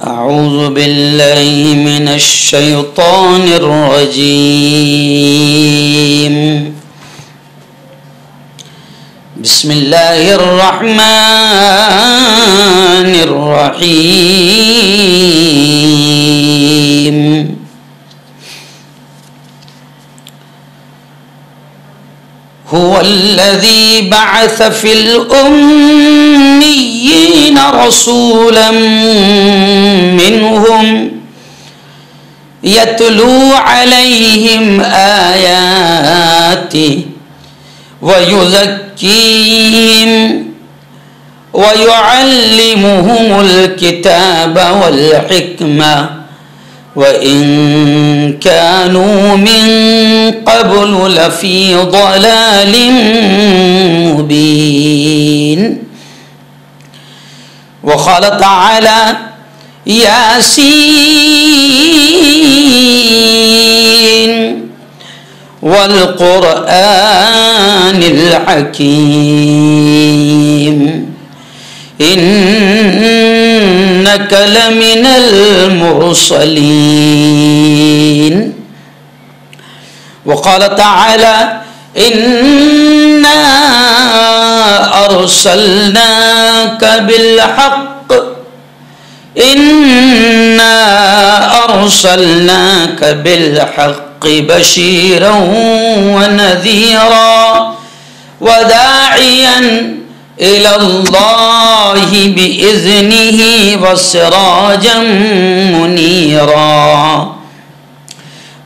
أعوذ بالله من الشيطان الرجيم. بسم الله الرحمن الرحيم. هو الذي بعث في الأميين رسولا منهم يتلو عليهم آياته ويزكيهم ويعلمهم الكتاب والحكمة وإن كانوا من قبل لفي ضلال مبين. وقال تعالى: ياسين والقرآن الحكيم إنك لمن المرسلين. وقال تعالى: إنا أرسلناك بالحق بشيرا ونذيرا وداعيا إلى الله بإذنه وسراجا منيرا.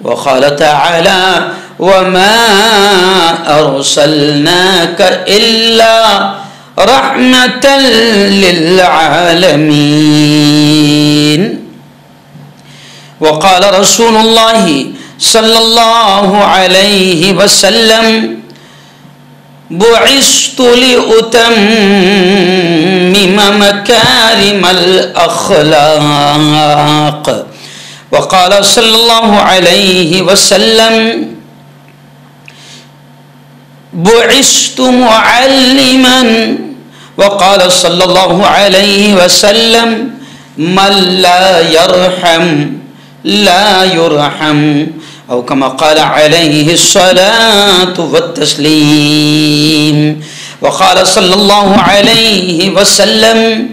وقال تعالى: وما أرسلناك إلا رحمة للعالمين. وقال رسول الله صلى الله عليه وسلم: بعثت لأتمم مكارم الأخلاق. وقال صلى الله عليه وسلم: بعثت معلما. وقال صلى الله عليه وسلم: من لا يرحم لا يرحم، أو كما قال عليه الصلاة والتسليم. وقال صلى الله عليه وسلم: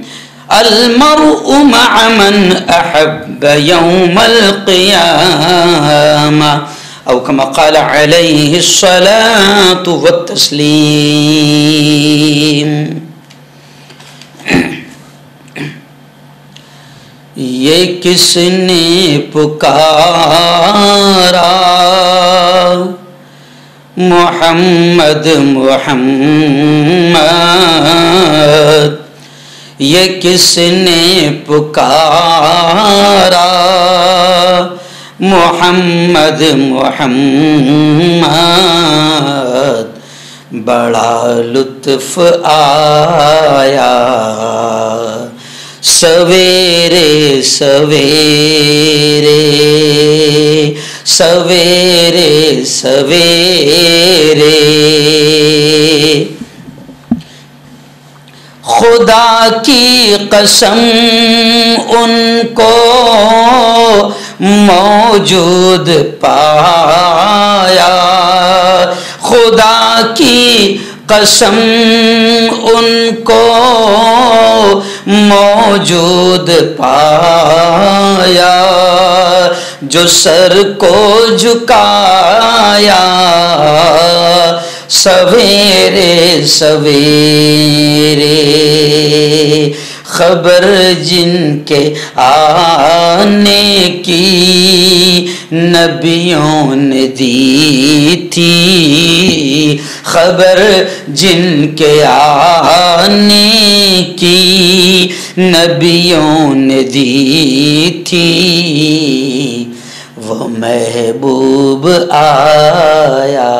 المرء مع من أحب يوم القيامة، أو كما قال عليه الصلاة والتسليم. یہ کس نے پکارا محمد محمد، یہ کس نے پکارا محمد محمد، بڑا لطف آیا سویرے سویرے سویرے سویرے، خدا کی قسم ان کو موجود پایا، خدا کی قسم ان کو موجود پایا، جو سر کو جھکایا سویرے سویرے، خبر جن کے آنے کی نبیوں نے دی تھی، خبر جن کے آنے کی نبیوں نے دی تھی، وہ محبوب آیا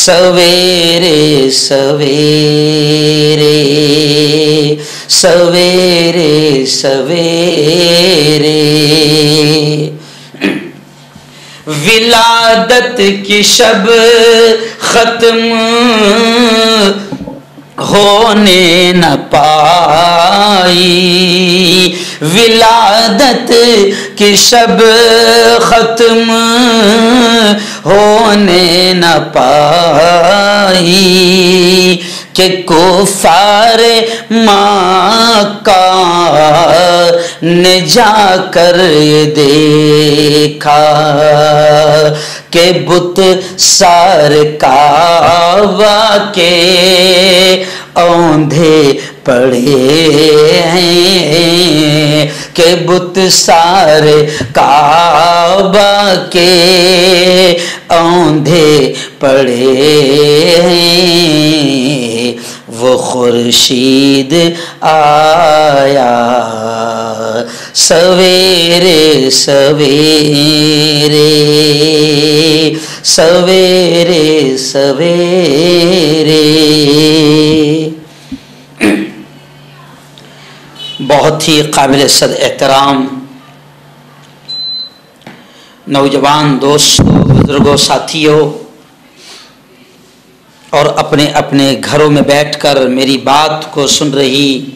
سویرے سویرے سویرے سویرے، ولادت کی شب ختم ہونے نہ پائی، ولادت کی شب ختم ہونے نہ پائی، کہ کفار مکہ نے جا کر دیکھا کہ بت سار کعبہ کے اوندھے پڑے ہیں، کہ بت سار کعبہ کے اوندھے پڑے ہیں، وہ خورشید آیا سویرے سویرے، سویرے سویرے۔ بہت ہی قابل صد احترام نوجوان دوستوں، بزرگوں، ساتھیوں، اور اپنے اپنے گھروں میں بیٹھ کر میری بات کو سن رہی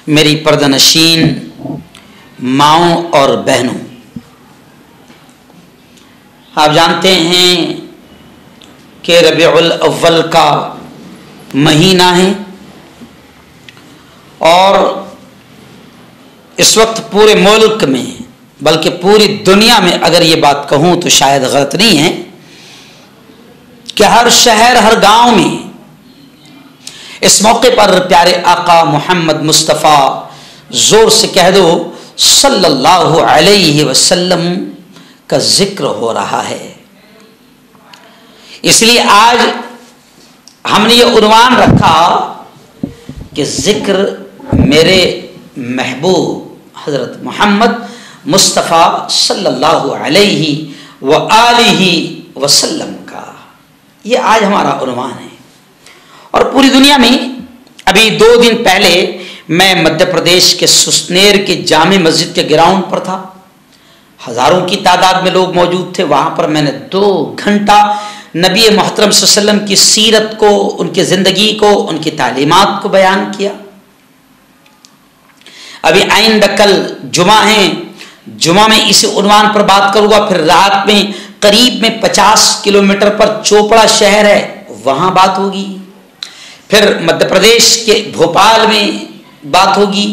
میری پردہ نشین ماؤں اور بہنوں، آپ جانتے ہیں کہ ربیع الاول کا مہینہ ہے، اور اس وقت پورے ملک میں بلکہ پوری دنیا میں اگر یہ بات کہوں تو شاید غلط نہیں ہے کہ ہر شہر، ہر گاؤں میں اس موقع پر پیارے آقا محمد مصطفیٰ، زور سے کہہ دو صلی اللہ علیہ وسلم کا ذکر ہو رہا ہے۔ اس لیے آج ہم نے یہ عنوان رکھا کہ ذکر میرے محبوب حضرت محمد مصطفیٰ صلی اللہ علیہ وآلہ وسلم کا، یہ آج ہمارا عنوان ہے۔ اور پوری دنیا میں ابھی 2 دن پہلے میں مدھیہ پردیش کے سسنیر کے جامع مسجد کے گراؤنڈ پر تھا، ہزاروں کی تعداد میں لوگ موجود تھے۔ وہاں پر میں نے 2 گھنٹہ نبی محترم صلی اللہ علیہ وسلم کی سیرت کو، ان کی زندگی کو، ان کی تعلیمات کو بیان کیا۔ ابھی آئندہ کل جمعہ ہیں، جمعہ میں اسی عنوان پر بات کروں گا۔ پھر رات میں قریب میں 50 کلومیٹر پر چوپڑا شہر ہے، وہاں بات ہوگی۔ پھر مدھیہ پردیش کے بھوپال میں بات ہوگی،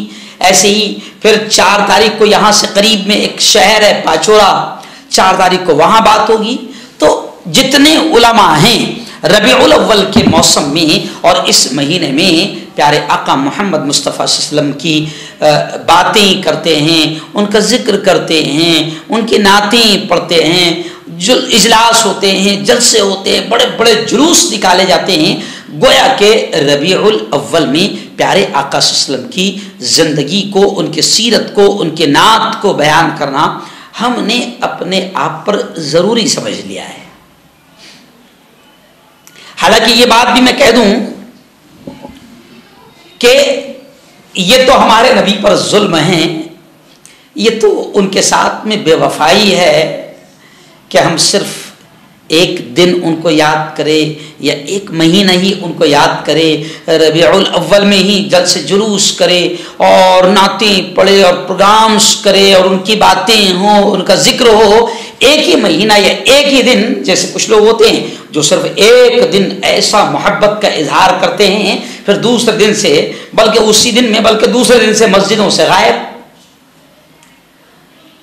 ایسے ہی پھر 4 تاریخ کو یہاں سے قریب میں ایک شہر ہے پاچورا، 4 تاریخ کو وہاں بات ہوگی۔ تو جتنے علماء ہیں ربیع الاول کے موسم میں اور اس مہینے میں پیارے آقا محمد مصطفیٰ صلی اللہ علیہ وسلم کی باتیں کرتے ہیں، ان کا ذکر کرتے ہیں، ان کی نعتیں پڑھتے ہیں، اجلاس ہوتے ہیں، جلسے ہوتے ہیں، بڑے بڑے جلوس نکالے جاتے ہیں، گویا کہ ربیع الاول میں پیارے آقا صلی اللہ علیہ وسلم کی زندگی کو، ان کی سیرت کو، ان کے نعت کو بیان کرنا ہم نے اپنے آپ پر ضروری سمجھ لیا ہے۔ حالانکہ یہ بات بھی میں کہہ دوں کہ یہ تو ہمارے نبی پر ظلم ہیں، یہ تو ان کے ساتھ میں بے وفائی ہے کہ ہم صرف ایک دن ان کو یاد کرے یا ایک مہینہ ہی ان کو یاد کرے، ربیع الاول میں ہی جلسے جلوس کرے اور نعتیں پڑھے اور پروگرامز کرے اور ان کی باتیں ہوں، ان کا ذکر ہو ایک ہی مہینہ یا ایک ہی دن۔ جیسے کچھ لوگ ہوتے ہیں جو صرف ایک دن ایسا محبت کا اظہار کرتے ہیں، پھر دوسرے دن سے بلکہ اسی دن میں بلکہ دوسرے دن سے مسجدوں سے غائب۔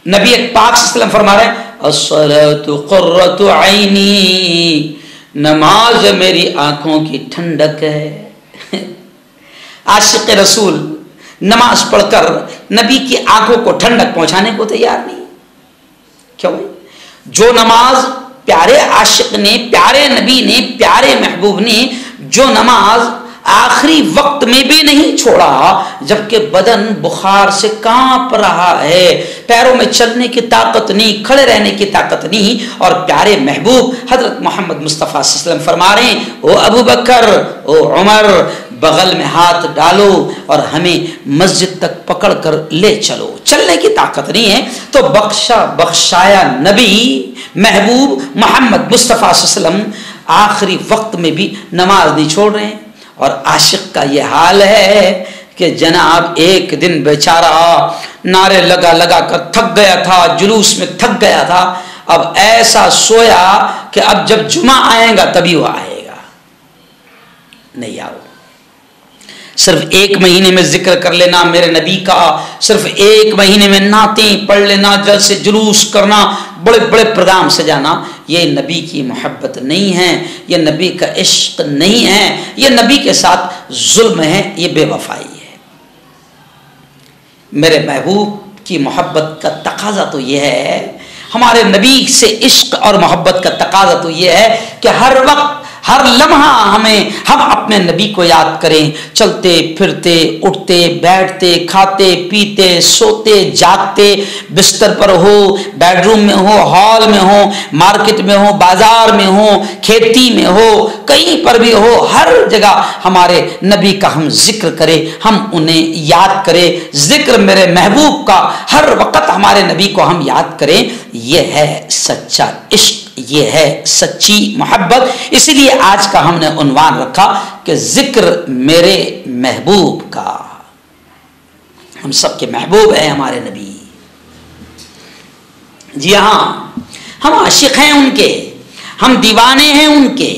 نبی پاک صلی اللہ علیہ وسلم فرما رہے ہیں الصلاۃ قرۃ عینی، نماز میری آنکھوں کی ٹھنڈک ہے۔ عاشق رسول نماز پڑھ کر نبی کی آنکھوں کو ٹھنڈک پہنچانے کو تیار نہیں۔ کیوں؟ جو نماز پیارے عاشق نے، پیارے نبی نے، پیارے محبوب نے جو نماز آخری وقت میں بھی نہیں چھوڑا، جبکہ بدن بخار سے کانپ رہا ہے، پیروں میں چلنے کی طاقت نہیں، کھڑے رہنے کی طاقت نہیں، اور پیارے محبوب حضرت محمد مصطفیٰ صلی اللہ علیہ وسلم فرما رہے ہیں او ابو بکر، او عمر، بغل میں ہاتھ ڈالو اور ہمیں مسجد تک پکڑ کر لے چلو۔ چلنے کی طاقت نہیں ہے تو بخشایا نبی محبوب محمد مصطفیٰ صلی اللہ علیہ وسلم آخری وقت میں بھی نماز نہیں چھوڑ رہے ہیں۔ اور عاشق کا یہ حال ہے کہ جناب ایک دن بیچارہ نعرے لگا لگا کر تھک گیا تھا، جلوس میں تھک گیا تھا، اب ایسا سویا کہ اب جب جمعہ آئے گا تبھی وہ آئے گا، نہیں آؤ۔ صرف ایک مہینے میں ذکر کر لینا میرے نبی کا، صرف ایک مہینے میں نعتیں پڑھ لینا، جلسے جلوس کرنا، بڑے بڑے پروگرام سجانا، یہ نبی کی محبت نہیں ہے، یہ نبی کا عشق نہیں ہے، یہ نبی کے ساتھ ظلم ہے، یہ بے وفائی ہے۔ میرے محبوب کی محبت کا تقاضا تو یہ ہے، ہمارے نبی سے عشق اور محبت کا تقاضا تو یہ ہے کہ ہر وقت ہر لمحہ ہم اپنے نبی کو یاد کریں، چلتے پھرتے، اٹھتے بیٹھتے، کھاتے پیتے، سوتے جاگتے، بستر پر ہو، بیڈ روم میں ہو، ہال میں ہو، مارکیٹ میں ہو، بازار میں ہو، کھیتی میں ہو، کہیں پر بھی ہو، ہر جگہ ہمارے نبی کا ہم ذکر کریں، ہم انہیں یاد کریں، ذکر میرے محبوب کا ہر وقت ہمارے نبی کو ہم یاد کریں، یہ ہے سچا عشق، یہ ہے سچی محبت۔ اسی لیے آج کا ہم نے عنوان رکھا کہ ذکر میرے محبوب کا۔ ہم سب کے محبوب ہیں ہمارے نبی، جی ہاں، ہم عاشق ہیں ان کے، ہم دیوانے ہیں ان کے،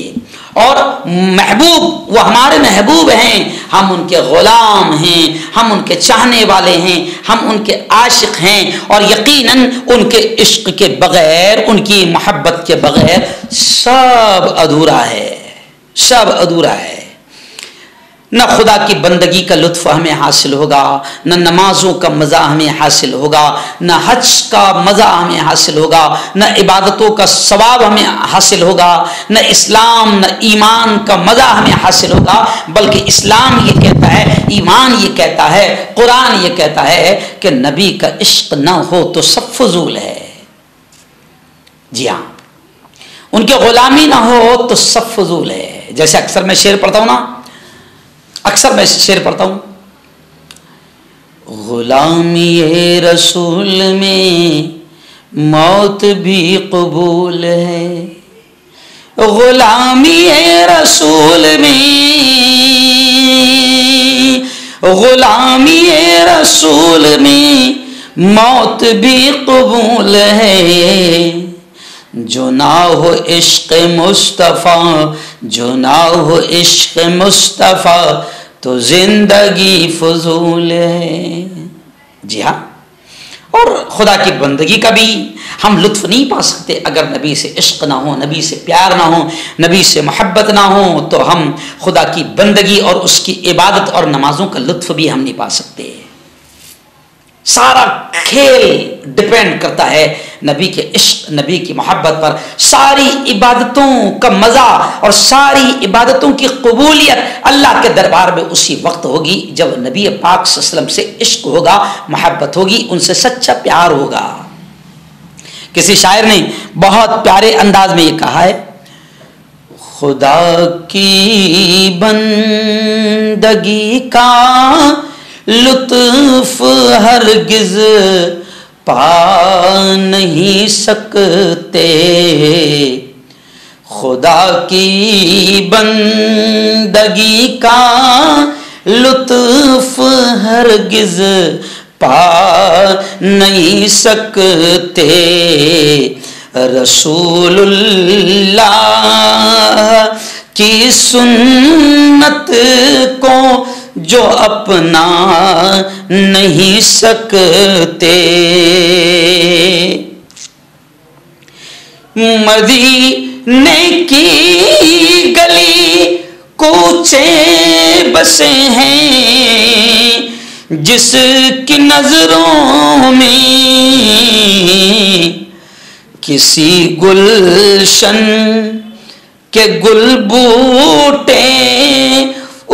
اور محبوب وہ ہمارے محبوب ہیں، ہم ان کے غلام ہیں، ہم ان کے چاہنے والے ہیں، ہم ان کے عاشق ہیں، اور یقیناً ان کے عشق کے بغیر، ان کی محبت کے بغیر سب ادھورا ہے، سب ادھورا ہے۔ نہ خدا کی بندگی کا لطف ہمیں حاصل ہوگا، نہ نمازوں کا مزہ ہمیں حاصل ہوگا، نہ حج کا مزہ ہمیں حاصل ہوگا، نہ عبادتوں کا ثواب ہمیں حاصل ہوگا، نہ اسلام نہ ایمان کا مزہ ہمیں حاصل ہوگا، بلکہ اسلام یہ کہتا ہے، ایمان یہ کہتا ہے، قرآن یہ کہتا ہے کہ نبی کا عشق نہ ہو تو سب فضول ہے۔ جی ہاں، ان کے غلامی نہ ہو تو سب فضول ہے۔ جیسے اکثر میں شعر پڑھتا ہوں نا، اکثر میں شعر پڑھتا ہوں، غلامی رسول میں موت بھی قبول ہے، غلامی رسول میں، غلامی رسول میں موت بھی قبول ہے، جو نہ ہو عشق مصطفیٰ، جو نہ ہو عشق مصطفیٰ تو زندگی فضول ہے۔ جی ہاں، اور خدا کی بندگی کا بھی ہم لطف نہیں پا سکتے اگر نبی سے عشق نہ ہو، نبی سے پیار نہ ہو، نبی سے محبت نہ ہو، تو ہم خدا کی بندگی اور اس کی عبادت اور نمازوں کا لطف بھی ہم نہیں پا سکتے۔ سارا کھیل ڈپینڈ کرتا ہے نبی کے عشق، نبی کی محبت پر۔ ساری عبادتوں کا مزہ اور ساری عبادتوں کی قبولیت اللہ کے دربار میں اسی وقت ہوگی جب نبی پاک صلی اللہ علیہ وسلم سے عشق ہوگا، محبت ہوگی، ان سے سچا پیار ہوگا۔ کسی شاعر نے بہت پیارے انداز میں یہ کہا ہے، خدا کی بندگی کا لطف ہرگز پا نہیں سکتے، خدا کی بندگی کا لطف ہرگز پا نہیں سکتے، رسول اللہ کی سنت کو جو اپنا نہیں سکتے، مدینے کی گلی کوچے بسے ہیں جس کی نظروں میں کسی گلشن کے گل بوٹے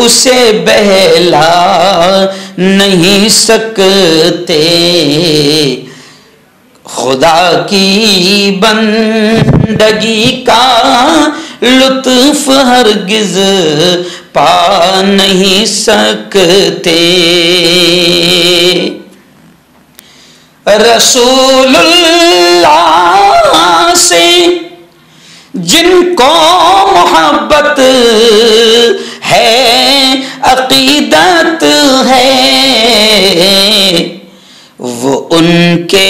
اسے بہلا نہیں سکتے، خدا کی بندگی کا لطف ہرگز پا نہیں سکتے، رسول اللہ سے جن کو محبت ہے عقیدت ہے وہ ان کے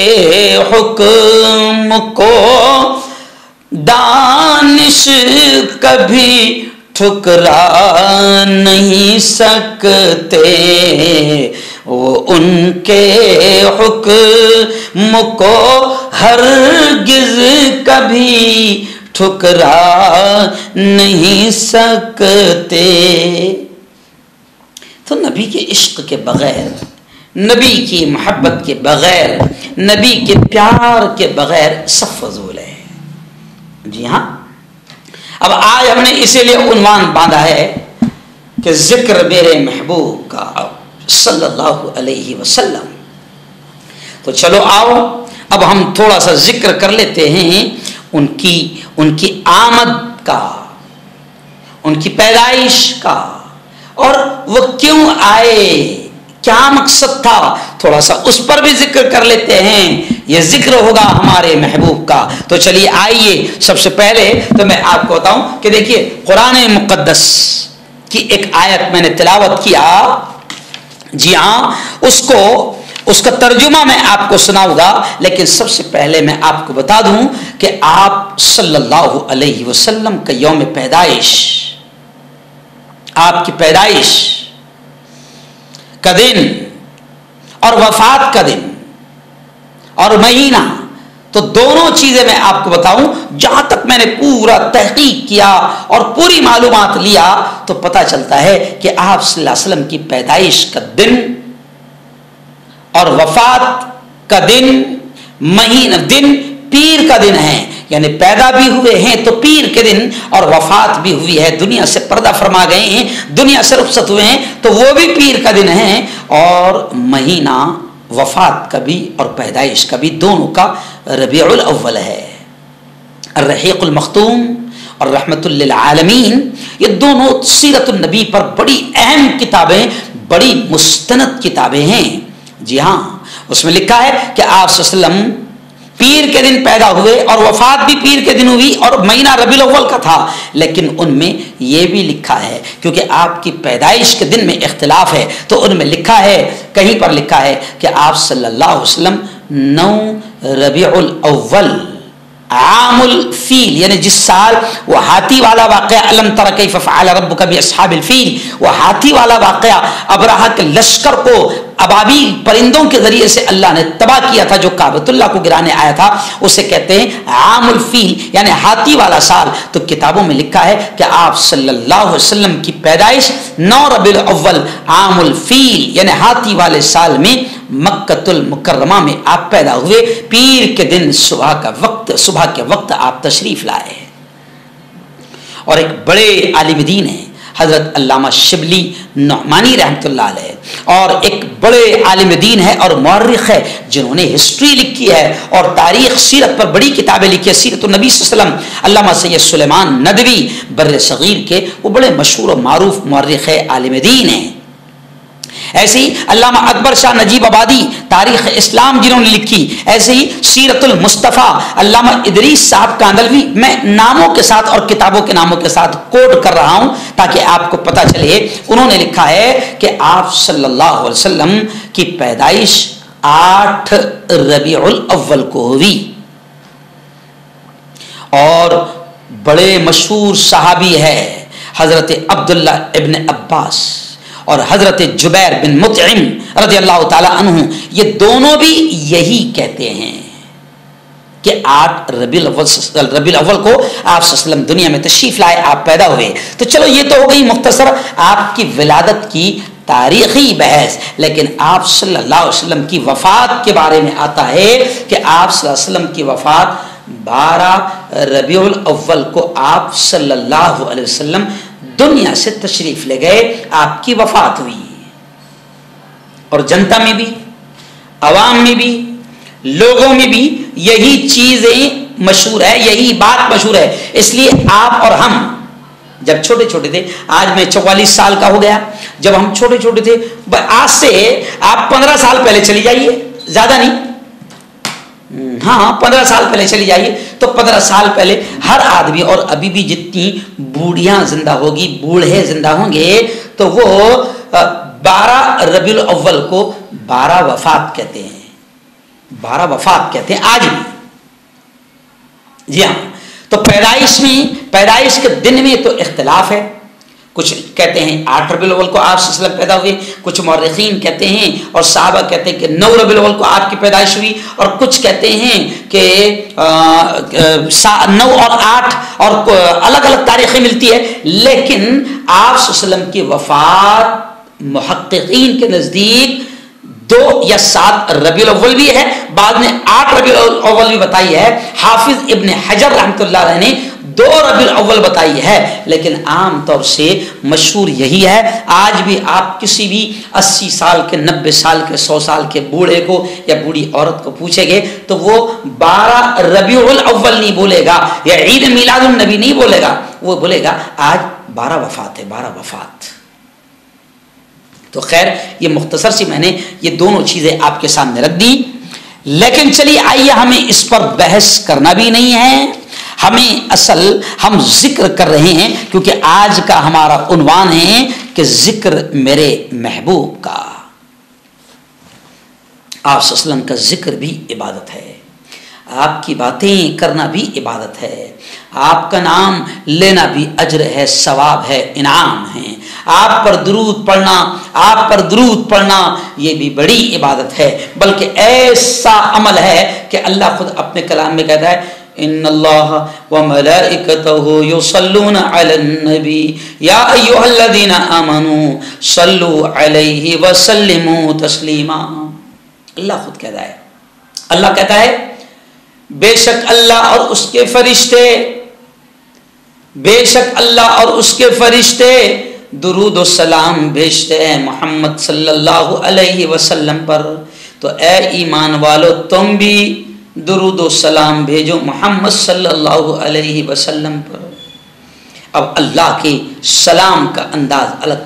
حکم کو دانش کبھی ٹھکرا نہیں سکتے، وہ ان کے حکم کو ہرگز کبھی ٹھکرا نہیں سکتے۔ تو نبی کے عشق کے بغیر، نبی کی محبت کے بغیر، نبی کے پیار کے بغیر سب فضول ہے۔ جی ہاں، اب آج ہم نے اسی لیے عنوان باندھا ہے کہ ذکر میرے محبوب کا صلی اللہ علیہ وسلم۔ تو چلو آؤ اب ہم تھوڑا سا ذکر کر لیتے ہیں ان کی آمد کا، ان کی پیدائش کا، اور وہ کیوں آئے، کیا مقصد تھا، تھوڑا سا اس پر بھی ذکر کر لیتے ہیں۔ یہ ذکر ہوگا ہمارے محبوب کا۔ تو چلیے آئیے، سب سے پہلے تو میں آپ کو بتاؤں کہ دیکھیے قرآن مقدس کی ایک آیت میں نے تلاوت کیا، جی ہاں، اس کا ترجمہ میں آپ کو سناؤں گا، لیکن سب سے پہلے میں آپ کو بتا دوں کہ آپ صلی اللہ علیہ وسلم کا یوم پیدائش، آپ کی پیدائش کا دن اور وفات کا دن اور مہینہ، تو دونوں چیزیں میں آپ کو بتاؤں، جہاں تک میں نے پورا تحقیق کیا اور پوری معلومات لیا تو پتہ چلتا ہے کہ آپ صلی اللہ علیہ وسلم کی پیدائش کا دن اور وفات کا دن، مہینہ، دن پیر کا دن ہے، یعنی پیدا بھی ہوئے ہیں تو پیر کے دن، اور وفات بھی ہوئی ہے، دنیا سے پردہ فرما گئے ہیں، دنیا سے رخصت ہوئے ہیں تو وہ بھی پیر کا دن ہے، اور مہینہ وفات کا بھی اور پیدائش کا بھی دونوں کا ربیع الاول ہے۔ الرحیق المختوم اور رحمت للعالمین، یہ دونوں سیرت النبی پر بڑی اہم کتابیں، بڑی مستند کتابیں ہیں۔ جی ہاں، اس میں لکھا ہے کہ آپ صلی اللہ علیہ وسلم پیر کے دن پیدا ہوئے اور وفات بھی پیر کے دن ہوئی، اور مہینہ ربیع الاول کا تھا، لیکن ان میں یہ بھی لکھا ہے، کیونکہ آپ کی پیدائش کے دن میں اختلاف ہے، تو ان میں لکھا ہے، کہیں پر لکھا ہے کہ آپ صلی اللہ علیہ وسلم 9 ربیع الاول عام الفیل، یعنی جس سال وہ ہاتھی والا واقعہ الم تر کیف فعل ربک باصحاب الفیل، وہ ہاتھی والا واقعہ ابرہہ کے لشکر کو ابابیل پرندوں کے ذریعے سے اللہ نے تباہ کیا تھا، جو کعبۃ اللہ کو گرانے آیا تھا، اسے کہتے ہیں عام الفیل، یعنی ہاتھی والا سال۔ تو کتابوں میں لکھا ہے کہ آپ صلی اللہ علیہ وسلم کی پیدائش 9 ربیع الاول عام الفیل، یعنی ہاتھی والے سال میں مکۃ المکرمہ میں آپ پیدا ہوئے، پیر کے دن صبح کے وقت آپ تشریف لائے۔ اور ایک بڑے عالم دین ہیں حضرت علامہ شبلی نعمانی رحمۃ اللہ علیہ، اور ایک بڑے عالم دین ہے اور مورخ ہے، جنہوں نے ہسٹری لکھی ہے اور تاریخ سیرت پر بڑی کتابیں لکھی ہے، سیرت النبی صلی اللہ علیہ وسلم، علامہ سید سلیمان ندوی بر صغیر کے وہ بڑے مشہور و معروف مورخ ہے، عالم دین ہیں۔ ایسے ہی علامہ اکبر شاہ نجیب آبادی تاریخ اسلام جنہوں نے لکھی، ایسے ہی سیرت المصطفیٰ علامہ ادریس صاحب کاندلوی، میں ناموں کے ساتھ اور کتابوں کے ناموں کے ساتھ کوٹ کر رہا ہوں تاکہ آپ کو پتہ چلے، انہوں نے لکھا ہے کہ آپ صلی اللہ علیہ وسلم کی پیدائش 8 ربیع الاول کو ہوئی، اور بڑے مشہور صحابی ہے حضرت عبداللہ ابن عباس اور حضرت جبیر بن مطعم رضی اللہ تعالی عنہ، یہ دونوں بھی یہی کہتے ہیں کہ 8 ربیع الاول کو آپ صلی اللہ علیہ وسلم دنیا میں تشریف لائے، آپ پیدا ہوئے۔ تو چلو یہ تو ہو گئی مختصر آپ کی ولادت کی تاریخی بحث، لیکن آپ صلی اللہ علیہ وسلم کی وفات کے بارے میں آتا ہے کہ آپ صلی اللہ علیہ وسلم کی وفات 12 ربیع الاول کو آپ صلی اللہ علیہ وسلم دنیا سے تشریف لے گئے، آپ کی وفات ہوئی۔ اور جنتا میں بھی، عوام میں بھی، لوگوں میں بھی یہی چیزیں مشہور ہے، یہی بات مشہور ہے۔ اس لیے آپ اور ہم جب چھوٹے چھوٹے تھے، آج میں 44 سال کا ہو گیا، جب ہم چھوٹے چھوٹے تھے، آج سے آپ 15 سال پہلے چلی جائیے، زیادہ نہیں، ہاں 15 سال پہلے چلی جائیے تو 15 سال پہلے ہر آدمی، اور ابھی بھی جتنی بوڑھیاں زندہ ہوگی، بوڑھے زندہ ہوں گے، تو وہ 12 ربیع الاول کو 12 وفات کہتے ہیں، 12 وفات کہتے ہیں آج بھی. جی ہاں. تو پیدائش کے دن میں تو اختلاف ہے. کچھ کہتے ہیں 8 ربیع الاول کو آپ صلی اللہ علیہ وسلم پیدا ہوئے، کچھ مورخین کہتے ہیں اور صحابہ کہتے ہیں کہ 9 ربیع الاول کو آپ کی پیدائش ہوئی، اور کچھ کہتے ہیں کہ 9 اور 8، اور الگ الگ تاریخیں ملتی ہے. لیکن آپ صلی اللہ علیہ وسلم کی وفات محققین کے نزدیک 2 یا 7 ربیع الاول بھی ہے، بعد میں 8 ربیع الاول بھی بتائی ہے. حافظ ابن حجر رحمۃ اللہ علیہ نے 2 ربیع الاول بتائی ہے، لیکن عام طور سے مشہور یہی ہے. آج بھی آپ کسی بھی 80 سال کے، 90 سال کے، 100 سال کے بوڑھے کو یا بوڑھی عورت کو پوچھیں گے تو وہ 12 ربیع الاول نہیں بولے گا، یا عید میلاد النبی نہیں بولے گا، وہ بولے گا آج 12 وفات ہے، 12 وفات. تو خیر، یہ مختصر سی میں نے یہ دونوں چیزیں آپ کے سامنے رکھ دی. لیکن چلیے آئیے، ہمیں اس پر بحث کرنا بھی نہیں ہے، ہم ذکر کر رہے ہیں کیونکہ آج کا ہمارا عنوان ہے کہ ذکر میرے محبوب کا. آپ صلی اللہ علیہ وسلم کا ذکر بھی عبادت ہے، آپ کی باتیں کرنا بھی عبادت ہے، آپ کا نام لینا بھی اجر ہے، ثواب ہے، انعام ہے. آپ پر درود پڑھنا یہ بھی بڑی عبادت ہے، بلکہ ایسا عمل ہے کہ اللہ خود اپنے کلام میں کہتا ہے ان اللہ وملائکتہ یصلون علی النبی یا ایھا الذین آمنوا صلوا علیہ وسلموا تسلیما. اللہ خود کہتا ہے، اللہ کہتا ہے بے شک اللہ اور اس کے فرشتے، بے شک اللہ اور اس کے فرشتے درود و سلام بھیجتے ہیں محمد صلی اللہ علیہ وسلم پر. تو اے ایمان والو، تم بھی درود و سلام بھیجو محمد صلی اللہ علیہ وسلم پر. اب اللہ کے سلام کا انداز الگ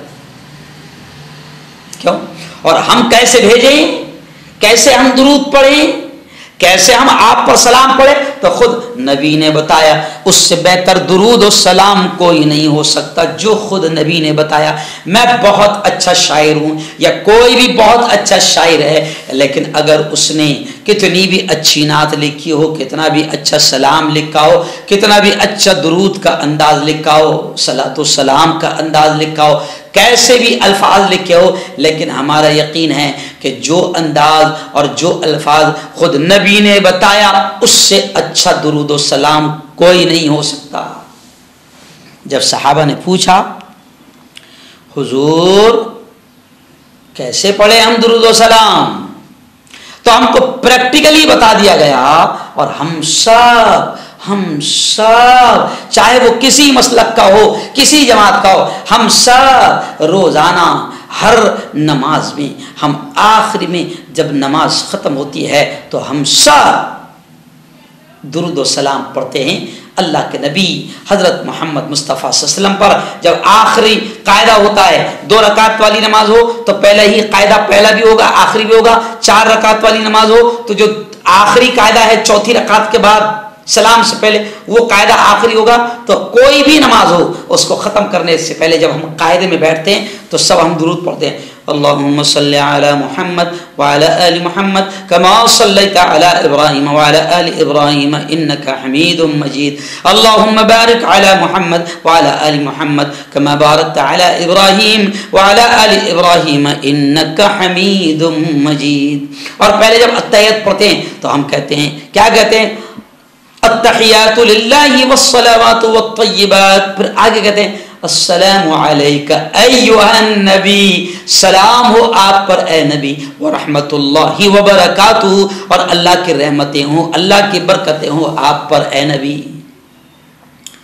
کیوں، اور ہم کیسے بھیجیں، کیسے ہم درود پڑھیں، کیسے ہم آپ پر سلام پڑھیں، تو خود نبی نے بتایا. اس سے بہتر درود و سلام کوئی نہیں ہو سکتا جو خود نبی نے بتایا. میں بہت اچھا شاعر ہوں یا کوئی بھی بہت اچھا شاعر ہے، لیکن اگر اس نے کتنی بھی اچھی نعت لکھی ہو، کتنا بھی اچھا سلام لکھا ہو، کتنا بھی اچھا درود کا انداز لکھا ہو، صلاۃ و سلام کا انداز لکھا ہو، کیسے بھی الفاظ لکھے ہو، لیکن ہمارا یقین ہے کہ جو انداز اور جو الفاظ خود نبی نے بتایا اس سے اچھا درود و سلام کوئی نہیں ہو سکتا. جب صحابہ نے پوچھا حضور کیسے پڑھے ہم درود و سلام، تو ہم کو پریکٹیکلی بتا دیا گیا، اور ہم سب چاہے وہ کسی مسلک کا ہو، کسی جماعت کا ہو، ہم سب روزانہ ہر نماز میں، ہم آخری میں جب نماز ختم ہوتی ہے تو ہم سب درود و سلام پڑھتے ہیں اللہ کے نبی حضرت محمد مصطفیٰ صلی اللہ علیہ وسلم پر. جب آخری قاعدہ ہوتا ہے 2 رکعت والی نماز ہو تو پہلا ہی قاعدہ پہلا بھی ہوگا، آخری بھی ہوگا. 4 رکعت والی نماز ہو تو جو آخری قاعدہ ہے چوتھی رکعت کے بعد سلام سے پہلے وہ قاعدہ آخری ہوگا. تو کوئی بھی نماز ہو اس کو ختم کرنے سے پہلے جب ہم قاعدے میں بیٹھتے ہیں تو سب ہم درود پڑھتے ہیں. اللهم صل على محمد وعلى آل محمد كما صليت على إبراهيم وعلى آل إبراهيم إنك حميد مجيد. اللهم بارك على محمد وعلى آل محمد كما باركت على إبراهيم وعلى آل إبراهيم إنك حميد مجيد. اور پہلے جب التحیات پڑھتے ہیں تو ہم کہتے ہیں، کیا کہتے ہیں؟ التحیات للہ والصلوات والطیبات. پھر آگے کہتے ہیں السلام علیکہ ایھا النبی، سلام ہو آپ پر اے نبی، ورحمۃ اللہ وبرکاتہ، اور اللہ کی رحمتیں ہوں، اللہ کی برکتیں ہوں آپ پر اے نبی.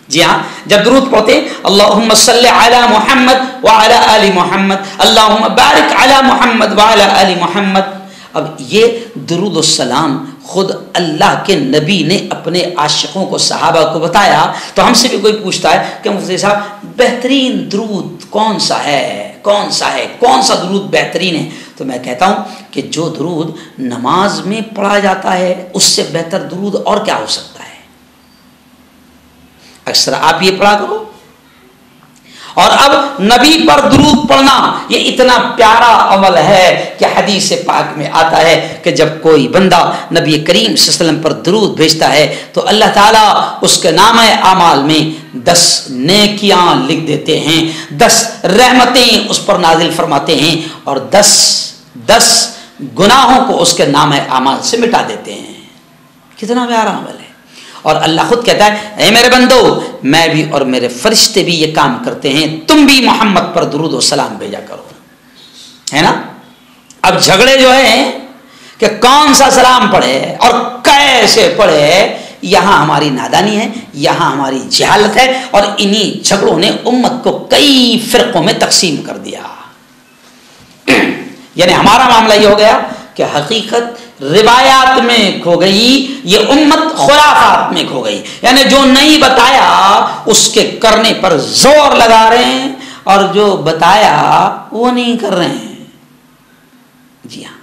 جی ہاں، جب درود پڑھتے اللہم صلی علی محمد وعلی آل محمد، اللہم بارک علی محمد وعلی آل محمد. اب یہ درود السلام خود اللہ کے نبی نے اپنے عاشقوں کو، صحابہ کو بتایا. تو ہم سے بھی کوئی پوچھتا ہے کہ مفتی صاحب بہترین درود کون سا ہے، کون سا درود بہترین ہے؟ تو میں کہتا ہوں کہ جو درود نماز میں پڑھا جاتا ہے اس سے بہتر درود اور کیا ہو سکتا ہے. اکثر آپ یہ پڑھا کرو. اور اب نبی پر درود پڑھنا یہ اتنا پیارا عمل ہے کہ حدیث پاک میں آتا ہے کہ جب کوئی بندہ نبی کریم صلی اللہ علیہ وسلم پر درود بھیجتا ہے تو اللہ تعالیٰ اس کے نامہ اعمال میں 10 نیکیاں لکھ دیتے ہیں, 10 رحمتیں اس پر نازل فرماتے ہیں اور 10 گناہوں کو اس کے نامہ اعمال سے مٹا دیتے ہیں. کتنا پیارا عمل ہے. اور اللہ خود کہتا ہے اے میرے بندو میں بھی اور میرے فرشتے بھی یہ کام کرتے ہیں, تم بھی محمد پر درود و سلام بھیجا کرو. ہے نا. اب جھگڑے جو ہیں کہ کون سا سلام پڑھے اور کیسے پڑھے, یہاں ہماری نادانی ہے, یہاں ہماری جہالت ہے, اور انہی جھگڑوں نے امت کو کئی فرقوں میں تقسیم کر دیا. یعنی ہمارا معاملہ یہ ہو گیا کہ حقیقت روایات میں کھو گئی, یہ امت خرافات میں کھو گئی. یعنی جو نہیں بتایا اس کے کرنے پر زور لگا رہے ہیں اور جو بتایا وہ نہیں کر رہے ہیں. جی ہاں,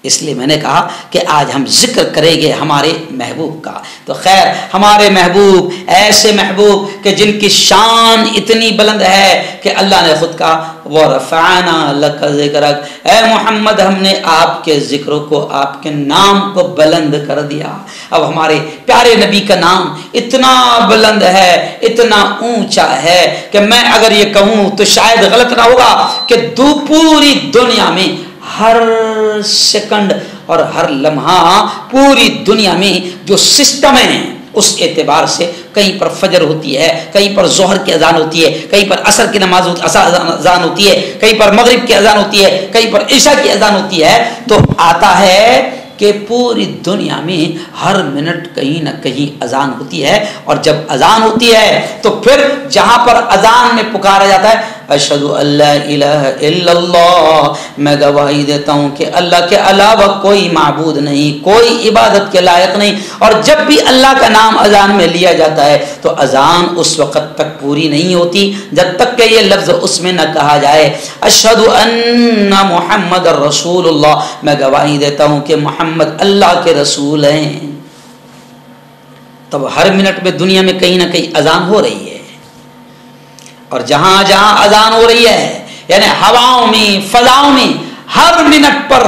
اس لیے میں نے کہا کہ آج ہم ذکر کریں گے ہمارے محبوب کا. تو خیر, ہمارے محبوب ایسے محبوب کہ جن کی شان اتنی بلند ہے کہ اللہ نے خود کہا وَرَفَعْنَا لَكَ ذِكْرَكَ, اے محمد ہم نے آپ کے ذکر کو, آپ کے نام کو بلند کر دیا. اب ہمارے پیارے نبی کا نام اتنا بلند ہے, اتنا اونچا ہے کہ میں اگر یہ کہوں تو شاید غلط نہ ہوگا کہ پوری دنیا میں ہر سیکنڈ اور ہر لمحہ پوری دنیا میں جو سسٹم ہے اس اعتبار سے کہیں پر فجر ہوتی ہے, کہیں پر ظہر کی اذان ہوتی ہے, کہیں پر عصر کی نماز اذان ہوتی ہے, کہیں پر مغرب کی اذان ہوتی ہے, کہیں پر عشاء کی اذان ہوتی ہے. تو آتا ہے کہ پوری دنیا میں ہر منٹ کہیں نہ کہیں اذان ہوتی ہے. اور جب اذان ہوتی ہے تو پھر جہاں پر اذان میں پکارا جاتا ہے اشہد ان لا الہ الا اللہ, میں گواہی دیتا ہوں کہ اللہ کے علاوہ کوئی معبود نہیں, کوئی عبادت کے لائق نہیں. اور جب بھی اللہ کا نام اذان میں لیا جاتا ہے تو اذان اس وقت تک پوری نہیں ہوتی جب تک کہ یہ لفظ اس میں نہ کہا جائے اشہد ان محمد رسول اللہ, میں گواہی دیتا ہوں کہ محمد اللہ کے رسول ہیں. تب ہر منٹ میں دنیا میں کہیں نہ کہیں اذان ہو رہی ہے, اور جہاں جہاں اذان ہو رہی ہے یعنی ہواؤں میں, فضاؤں میں ہر منٹ پر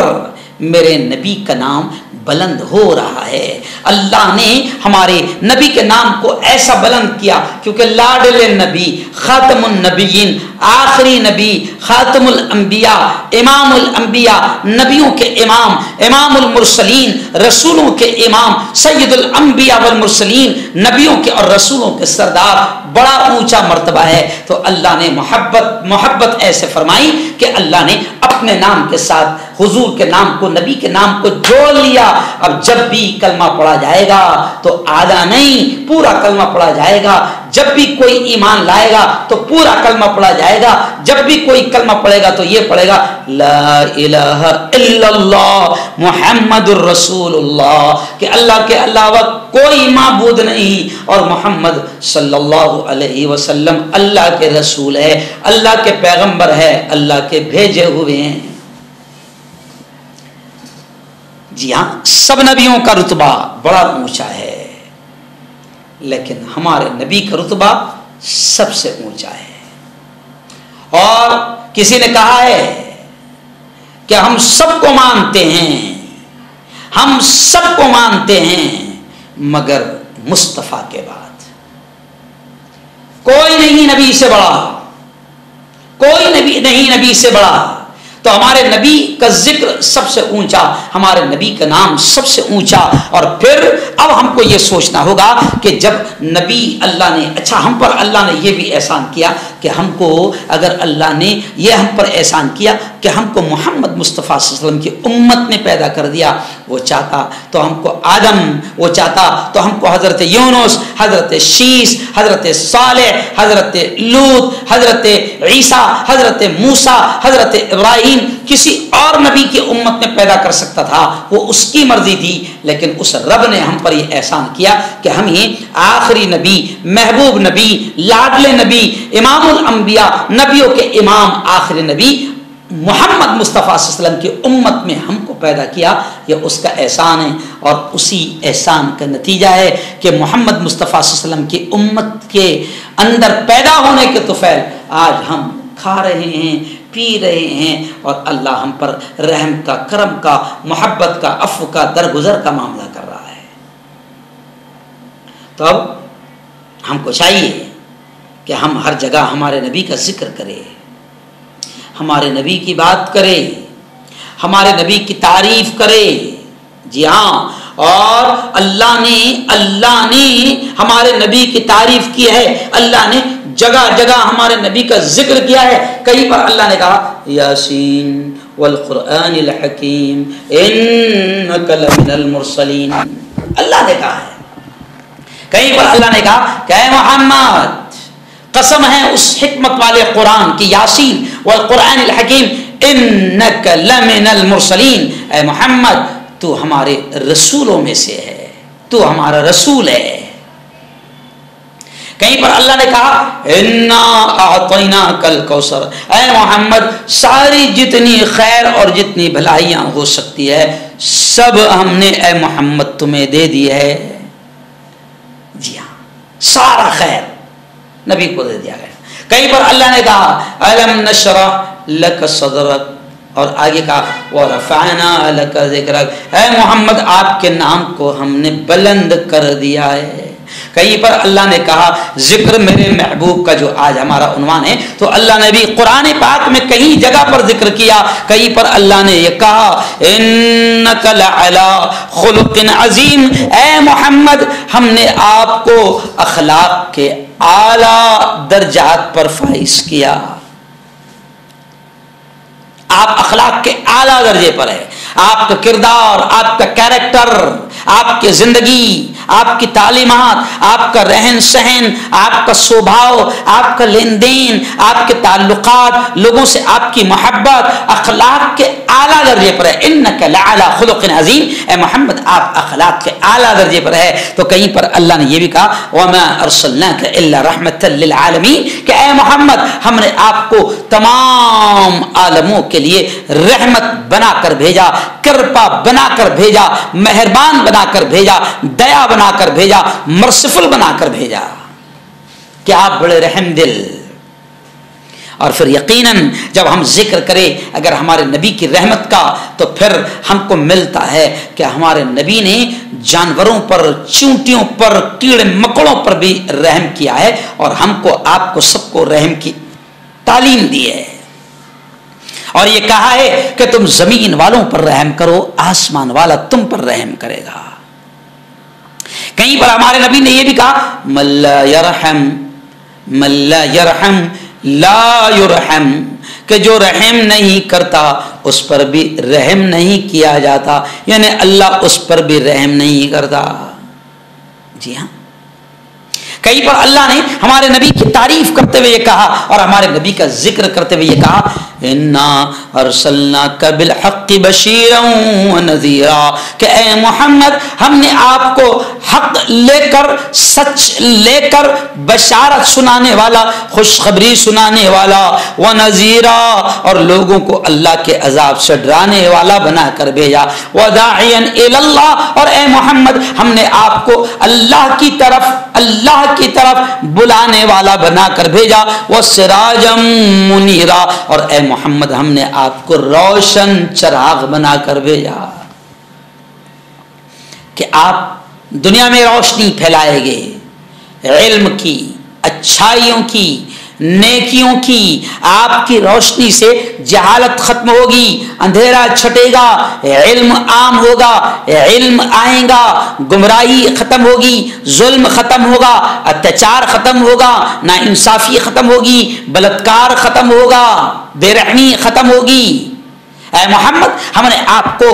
میرے نبی کا نام بلند ہو رہا ہے. اللہ نے ہمارے نبی کے نام کو ایسا بلند کیا کیونکہ لاڈل نبی, خاتم النبیین, آخری نبی, خاتم الانبیاء, امام الانبیاء, نبیوں کے امام, امام المرسلین, رسولوں کے امام, سید الانبیاء والمرسلین, نبیوں کے اور رسولوں کے سردار, بڑا اونچا مرتبہ ہے. تو اللہ نے محبت ایسے فرمائی کہ اللہ نے اپنے نام کے ساتھ حضور کے نام کو, نبی کے نام کو جوڑ لیا. اب جب بھی کلمہ پڑھا جائے گا تو آدھا نہیں پورا کلمہ پڑھا جائے گا, جب بھی کوئی ایمان لائے گا تو پورا کلمہ پڑھا جائے گا, جب بھی کوئی کلمہ پڑھے گا تو یہ پڑھے گا لا الہ الا اللہ محمد الرسول اللہ, کہ اللہ کے علاوہ کوئی معبود نہیں اور محمد صلی اللہ علیہ وسلم اللہ کے رسول ہے, اللہ کے پیغمبر ہے, اللہ کے بھیجے ہوئے ہیں. جی ہاں, سب نبیوں کا رتبہ بڑا اونچا ہے لیکن ہمارے نبی کا رتبہ سب سے اونچا ہے. اور کسی نے کہا ہے کہ ہم سب کو مانتے ہیں, ہم سب کو مانتے ہیں مگر مصطفیٰ کے بعد کوئی نہیں نبی سے بڑا, کوئی نبی نہیں نبی سے بڑا. تو ہمارے نبی کا ذکر سب سے اونچا, ہمارے نبی کا نام سب سے اونچا. اور پھر اب ہم کو یہ سوچنا ہوگا کہ جب نبی اللہ نے, اچھا ہم پر اللہ نے یہ بھی احسان کیا کہ ہم کو, اگر اللہ نے یہ ہم پر احسان کیا کہ ہم کو محمد مصطفیٰ صلی اللہ علیہ وسلم کی امت میں پیدا کر دیا, وہ چاہتا تو ہم کو آدم, وہ چاہتا تو ہم کو حضرت یونس, حضرت شیس, حضرت صالح, حضرت لوط, حضرت عیسیٰ, حضرت موسیٰ, حضرت ابراہیم, کسی اور نبی کی امت میں پیدا کر سکتا تھا, وہ اس کی مرضی تھی. لیکن اس رب نے ہم پر یہ احسان کیا کہ ہمیں آخری نبی, محبوب نبی, لاڈلے نبی, امام الانبیاء, نبیوں کے امام, آخری نبی محمد مصطفیٰ صلی اللہ علیہ وسلم کی امت میں ہم کو پیدا کیا، یہ اس کا احسان ہے، اور اسی احسان کا نتیجہ ہے کہ محمد مصطفیٰ صلی اللہ علیہ وسلم کی امت کے اندر پیدا ہونے کے طفیل آج ہم کھا رہے ہیں، پی رہے ہیں، اور اللہ ہم پر رحم کا، کرم کا، محبت کا، عفو کا، درگزر کا معاملہ کر رہا ہے۔ تو اب ہم کو چاہیے کہ ہم ہر جگہ ہمارے نبی کا ذکر کریں، ہمارے نبی کی بات کرے، ہمارے نبی کی تعریف کرے۔ جی ہاں، اور اللہ نے ہمارے نبی کی تعریف کی ہے، اللہ نے جگہ جگہ ہمارے نبی کا ذکر کیا ہے۔ کئی بار اللہ نے کہا یاسین والقرآن الحکیم انک لمن المرسلین، اللہ نے کہا ہے۔ کئی بار اللہ نے کہا کہ اے محمد، قسم ہے اس حکمت والے قرآن کی، یاسین والقرآن الحکیم انک لمن المرسلین، اے محمد تو ہمارے رسولوں میں سے ہے، تو ہمارا رسول ہے۔ کہیں پر اللہ نے کہا انا اعطیناک الکوثر، اے محمد ساری جتنی خیر اور جتنی بھلائیاں ہو سکتی ہے سب ہم نے اے محمد تمہیں دے دی ہے۔ جی ہاں، سارا خیر نبی کو دے دیا گیا۔ کہیں پر اللہ نے کہا الم نشرح لک صدرک، اور آگے کہا ورفعنا لک ذکرک، اے محمد آپ کے نام کو ہم نے بلند کر دیا ہے۔ کہیں پر اللہ نے کہا ذکر میرے محبوب کا، جو آج ہمارا عنوان ہے، تو اللہ نے بھی قرآن پاک میں کئی جگہ پر ذکر کیا۔ کہیں پر اللہ نے یہ کہا انک لعلی خلق عظیم، اے محمد ہم نے آپ کو اخلاق کے اعلیٰ درجات پر فائز کیا۔ آپ اخلاق کے اعلیٰ درجے پر ہے، آپ کا کردار، آپ کا کیریکٹر، آپ کی زندگی، آپ کی تعلیمات، آپ کا رہن سہن، آپ کا سوبھاؤ، آپ کا لین دین، آپ کے تعلقات، لوگوں سے آپ کی محبت اخلاق کے اعلیٰ درجے پر ہے۔ انک لعلی خلق عظیم، اے محمد آپ اخلاق کے اعلیٰ درجے پر ہے۔ تو کہیں پر اللہ نے یہ بھی کہا وما ارسلناک الا رحمۃ للعالمین، کہ اے محمد ہم نے آپ کو تمام عالموں کے لیے رحمت بنا کر بھیجا، کرپا بنا کر بھیجا، مہربان بنا کر بھیجا، دیا بنا کر بھیجا، مرسیفل بنا کر بھیجا، کہ آپ بڑے رحم دل۔ اور پھر یقیناً جب ہم ذکر کریں اگر ہمارے نبی کی رحمت کا، تو پھر ہم کو ملتا ہے کہ ہمارے نبی نے جانوروں پر، چونٹیوں پر، کیڑے مکڑوں پر بھی رحم کیا ہے، اور ہم کو، آپ کو، سب کو رحم کی تعلیم دی ہے۔ اور یہ کہا ہے کہ تم زمین والوں پر رحم کرو، آسمان والا تم پر رحم کرے گا۔ کہیں پر ہمارے نبی نے یہ بھی کہا من لا یرحم لا یرحم، کہ جو رحم نہیں کرتا اس پر بھی رحم نہیں کیا جاتا، یعنی اللہ اس پر بھی رحم نہیں کرتا۔ جی ہاں، کہیں پر اللہ نے ہمارے نبی کی تعریف کرتے ہوئے یہ کہا، اور ہمارے نبی کا ذکر کرتے ہوئے یہ کہا انا ارسلناک بالحق بشیرا ونذیرا، کہ اے محمد ہم نے آپ کو حق لے کر، سچ لے کر، بشارت سنانے والا، خوشخبری سنانے والا، ونذیرا اور لوگوں کو اللہ کے عذاب سے ڈرانے والا بنا کر بھیجا، وداعیا الی اللہ، اور اے محمد ہم نے آپ کو اللہ کی طرف بلانے والا بنا کر بھیجا، وسراجا منیرا، اور اے محمد ہم نے آپ کو روشن چراغ بنا کر بھیجا، کہ آپ دنیا میں روشنی پھیلائے گے، علم کی، اچھائیوں کی، نیکیوں کی۔ آپ کی روشنی سے جہالت ختم ہوگی، اندھیرا چھٹے گا، علم عام ہوگا، علم آئے گا، گمراہی ختم ہوگی، ظلم ختم ہوگا، اتیاچار ختم ہوگا، ناانصافی ختم ہوگی، بلاత్కాر ختم ہوگا، بے رحمی ختم ہوگی۔ اے محمد ہم نے آپ کو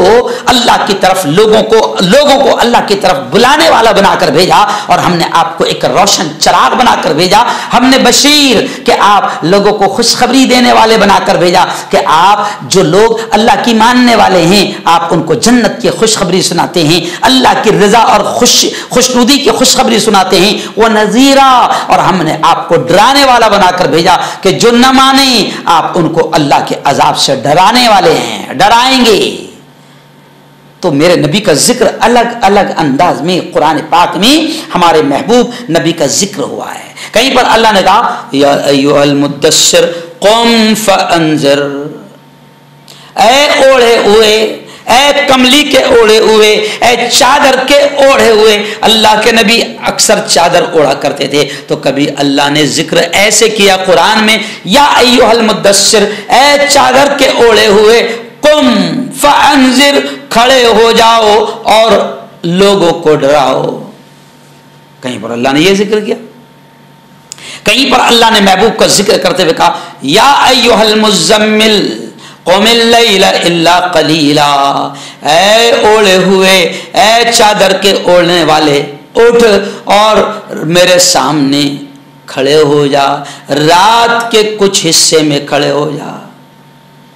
اللہ کی طرف لوگوں کو اللہ کی طرف بلانے والا بنا کر بھیجا، اور ہم نے آپ کو ایک روشن چراغ بنا کر بھیجا، ہم نے بشیر کہ آپ لوگوں کو خوشخبری دینے والے بنا کر بھیجا کہ آپ جو لوگ اللہ کی ماننے والے ہیں آپ ان کو جنت کی خوشخبری سناتے ہیں، اللہ کی رضا اور خوشنودی کی خوشخبری سناتے ہیں، وہ نذیرا، اور ہم نے آپ کو ڈرانے والا بنا کر بھیجا کہ جو نہ مانے آپ ان کو اللہ کے عذاب سے ڈرانے والے ہیں، ڈرائیں گے۔ تو میرے نبی کا ذکر الگ الگ انداز میں قرآن پاک میں ہمارے محبوب نبی کا ذکر ہوا ہے۔ کہیں پر اللہ نے کہا یا ایھا المدثر قم فانذر، اے اوڑھے ہوئے، اے کملی کے اوڑھے ہوئے، اے چادر کے اوڑھے ہوئے۔ اللہ کے نبی اکثر چادر اوڑھا کرتے تھے، تو کبھی اللہ نے ذکر ایسے کیا قرآن میں یا ایھا المدثر، اے چادر کے اوڑھے ہوئے، قم فانذر، کھڑے ہو جاؤ اور لوگوں کو ڈراؤ۔ کہیں پر اللہ نے یہ ذکر کیا، کہیں پر اللہ نے محبوب کا ذکر کرتے ہوئے کہا یا ایھا المزمل قم اللیل الا قلیلا، اے اوڑھے ہوئے، اے چادر کے اوڑھنے والے، اٹھ اور میرے سامنے کھڑے ہو جا، رات کے کچھ حصے میں کھڑے ہو جا۔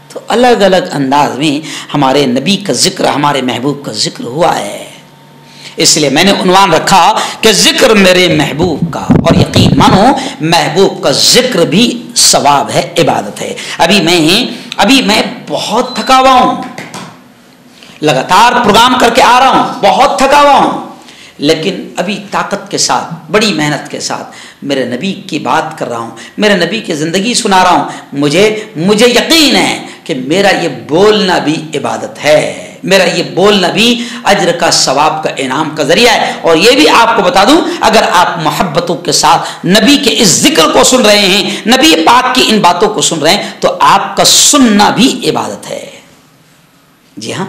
تو الگ الگ انداز میں ہمارے نبی کا ذکر، ہمارے محبوب کا ذکر ہوا ہے۔ اس لیے میں نے عنوان رکھا کہ ذکر میرے محبوب کا، اور یقین مانو محبوب کا ذکر بھی ثواب ہے، عبادت ہے۔ ابھی میں بہت تھکا ہوا ہوں، لگاتار پروگرام کر کے آ رہا ہوں، بہت تھکا ہوا ہوں، لیکن ابھی طاقت کے ساتھ، بڑی محنت کے ساتھ میرے نبی کی بات کر رہا ہوں، میرے نبی کی زندگی سنا رہا ہوں۔ مجھے یقین ہے کہ میرا یہ بولنا بھی عبادت ہے، میرا یہ بولنا بھی اجر کا، ثواب کا، انعام کا ذریعہ ہے۔ اور یہ بھی آپ کو بتا دوں، اگر آپ محبتوں کے ساتھ نبی کے اس ذکر کو سن رہے ہیں، نبی پاک کی ان باتوں کو سن رہے ہیں، تو آپ کا سننا بھی عبادت ہے۔ جی ہاں،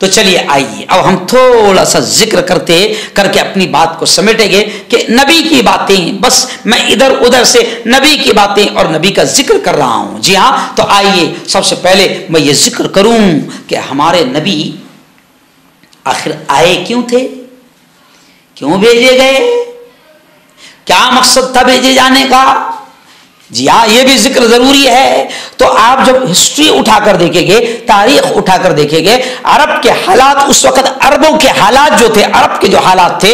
تو چلیے آئیے اب ہم تھوڑا سا ذکر کر کے اپنی بات کو سمیٹیں گے کہ نبی کی باتیں، بس میں ادھر ادھر سے نبی کی باتیں اور نبی کا ذکر کر رہا ہوں۔ جی ہاں، تو آئیے سب سے پہلے میں یہ ذکر کروں کہ ہمارے نبی آخر آئے کیوں تھے، کیوں بھیجے گئے، کیا مقصد تھا بھیجے جانے کا۔ جی ہاں، یہ بھی ذکر ضروری ہے۔ تو آپ جب ہسٹری اٹھا کر دیکھیں گے، تاریخ اٹھا کر دیکھیں گے، عرب کے حالات اس وقت، عربوں کے حالات جو تھے، عرب کے جو حالات تھے،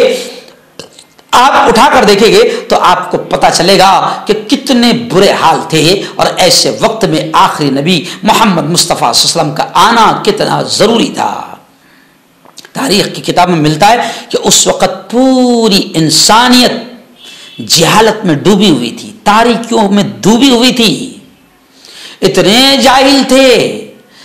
آپ اٹھا کر دیکھیں گے تو آپ کو پتا چلے گا کہ کتنے برے حال تھے، اور ایسے وقت میں آخری نبی محمد مصطفیٰ صلی اللہ علیہ وسلم کا آنا کتنا ضروری تھا۔ تاریخ کی کتاب میں ملتا ہے کہ اس وقت پوری انسانیت جہالت میں ڈوبی ہوئی تھی، تاریکیوں میں ڈوبی ہوئی تھی، اتنے جاہل تھے،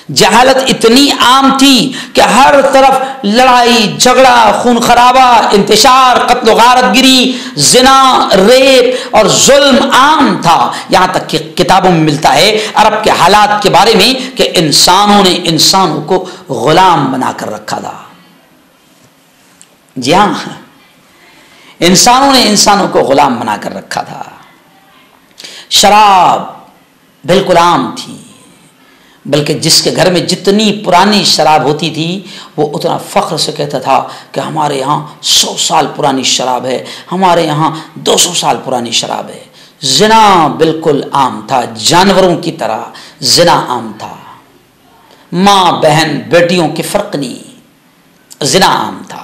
جہالت اتنی عام تھی کہ ہر طرف لڑائی جھگڑا، خون خرابہ، انتشار، قتل و غارت گری، زنا، ریپ اور ظلم عام تھا۔ یہاں تک کہ کتابوں میں ملتا ہے عرب کے حالات کے بارے میں کہ انسانوں نے انسانوں کو غلام بنا کر رکھا تھا۔ جی ہاں، انسانوں نے انسانوں کو غلام بنا کر رکھا تھا۔ شراب بالکل عام تھی، بلکہ جس کے گھر میں جتنی پرانی شراب ہوتی تھی وہ اتنا فخر سے کہتا تھا کہ ہمارے یہاں 100 سال پرانی شراب ہے، ہمارے یہاں 200 سال پرانی شراب ہے۔ زنا بالکل عام تھا، جانوروں کی طرح زنا عام تھا، ماں بہن بیٹیوں کے فرق نہیں، زنا عام تھا۔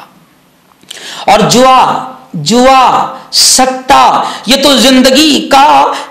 اور جوا سٹا یہ تو زندگی کا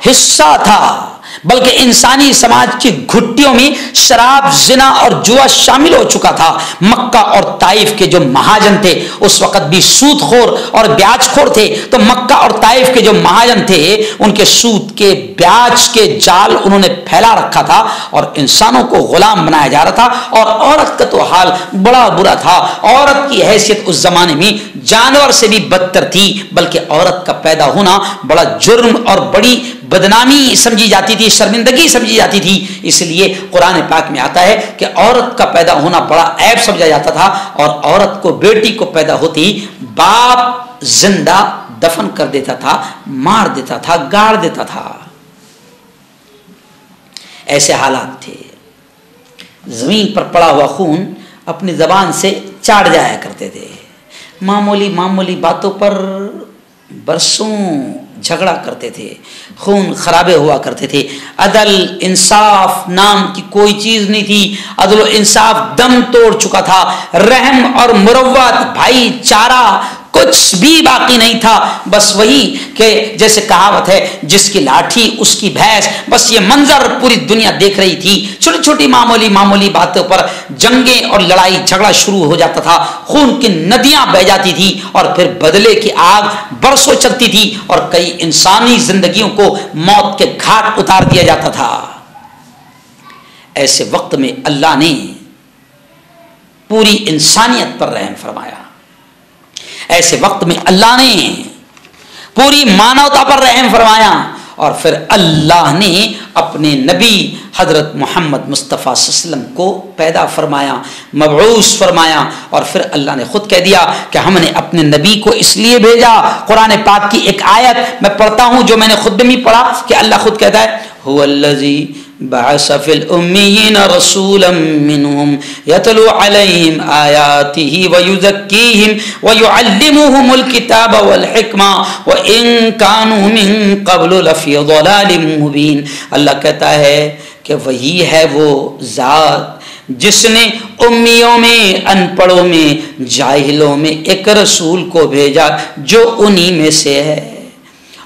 حصہ تھا، بلکہ انسانی سماج کی گھٹیوں میں شراب، زنا اور جوا شامل ہو چکا تھا۔ مکہ اور طائف کے جو مہاجن تھے اس وقت بھی سود خور اور بیاج خور تھے، تو مکہ اور طائف کے جو مہاجن تھے ان کے سود کے، بیاج کے جال انہوں نے پھیلا رکھا تھا اور انسانوں کو غلام بنایا جا رہا تھا۔ اور عورت کا تو حال بڑا برا تھا، عورت کی حیثیت اس زمانے میں جانور سے بھی بدتر تھی، بلکہ عورت کا پیدا ہونا بڑا جرم اور بڑی بدنامی سمجھی جاتی تھی، شرمندگی سمجھی جاتی تھی۔ اس لیے قرآن پاک میں آتا ہے کہ عورت کا پیدا ہونا بڑا عیب سمجھا جاتا تھا، اور عورت کو، بیٹی کو پیدا ہوتی باپ زندہ دفن کر دیتا تھا، مار دیتا تھا، گاڑ دیتا تھا۔ ایسے حالات تھے۔ زمین پر پڑا ہوا خون اپنی زبان سے چاٹ جایا کرتے تھے. معمولی معمولی باتوں پر برسوں جھگڑا کرتے تھے, خون خرابے ہوا کرتے تھے. عدل انصاف نام کی کوئی چیز نہیں تھی. عدل و انصاف دم توڑ چکا تھا. رحم اور مروت بھائی چارہ کچھ بھی باقی نہیں تھا. بس وہی کہ جیسے کہاوت ہے, جس کی لاٹھی اس کی بھینس. بس یہ منظر پوری دنیا دیکھ رہی تھی. چھوٹی چھوٹی معمولی معمولی باتوں پر جنگیں اور لڑائی جھگڑا شروع ہو جاتا تھا. خون کی ندیاں بہہ جاتی تھی اور پھر بدلے کی آگ برسوں چلتی تھی اور کئی انسانی زندگیوں کو موت کے گھاٹ اتار دیا جاتا تھا. ایسے وقت میں اللہ نے پوری انسانیت پر رحم فرمایا. ایسے وقت میں اللہ نے پوری مانوتا پر رحم فرمایا اور پھر اللہ نے اپنے نبی حضرت محمد مصطفیٰ صلی اللہ علیہ وسلم کو پیدا فرمایا, مبعوث فرمایا. اور پھر اللہ نے خود کہہ دیا کہ ہم نے اپنے نبی کو اس لیے بھیجا. قرآن پاک کی ایک آیت میں پڑھتا ہوں جو میں نے خود بھی پڑھا کہ اللہ خود کہتا ہے, هو الذی بعث فی الأمیین رسولا منہم یتلو علیہم آیاتہ ویزکیہم ویعلمہم الکتاب والحکمہ وإن کانوا من قبل لفی ضلال مبین. اللہ کہتا ہے کہ وہی ہے وہ ذات جس نے امیوں میں, ان پڑھوں میں, جاہلوں میں ایک رسول کو بھیجا جو انہی میں سے ہے.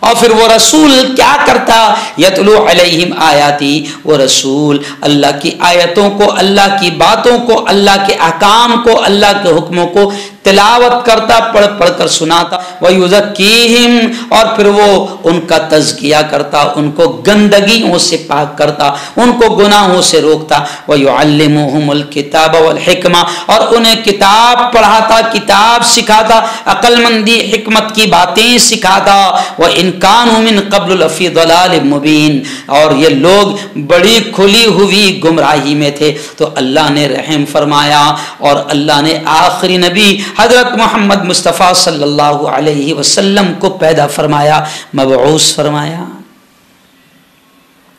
اور پھر وہ رسول کیا کرتا, یتلو علیہم آیاتی, وہ رسول اللہ کی آیتوں کو, اللہ کی باتوں کو, اللہ کے احکام کو, اللہ کے حکموں کو تلاوت کرتا, پڑھ پڑھ کر سناتا. وَيُزَكِّيهِمْ, اور پھر وہ ان کا تزکیہ کرتا, ان کو گندگیوں سے پاک کرتا, ان کو گناہوں سے روکتا. وَيُعَلِّمُهُمُ الْكِتَابَ وَالْحِكْمَةَ, اور انہیں کتاب پڑھاتا, کتاب سکھاتا, عقل مندی حکمت کی باتیں سکھاتا. وَإِن كَانُوا مِن قَبْلُ لَفِي ضَلَالٍ مُبِينٍ, اور یہ لوگ بڑی کھلی ہوئی گمراہی میں تھے. تو اللہ نے رحم فرمایا اور اللہ نے آخری نبی حضرت محمد مصطفیٰ صلی اللہ علیہ وسلم کو پیدا فرمایا, مبعوث فرمایا.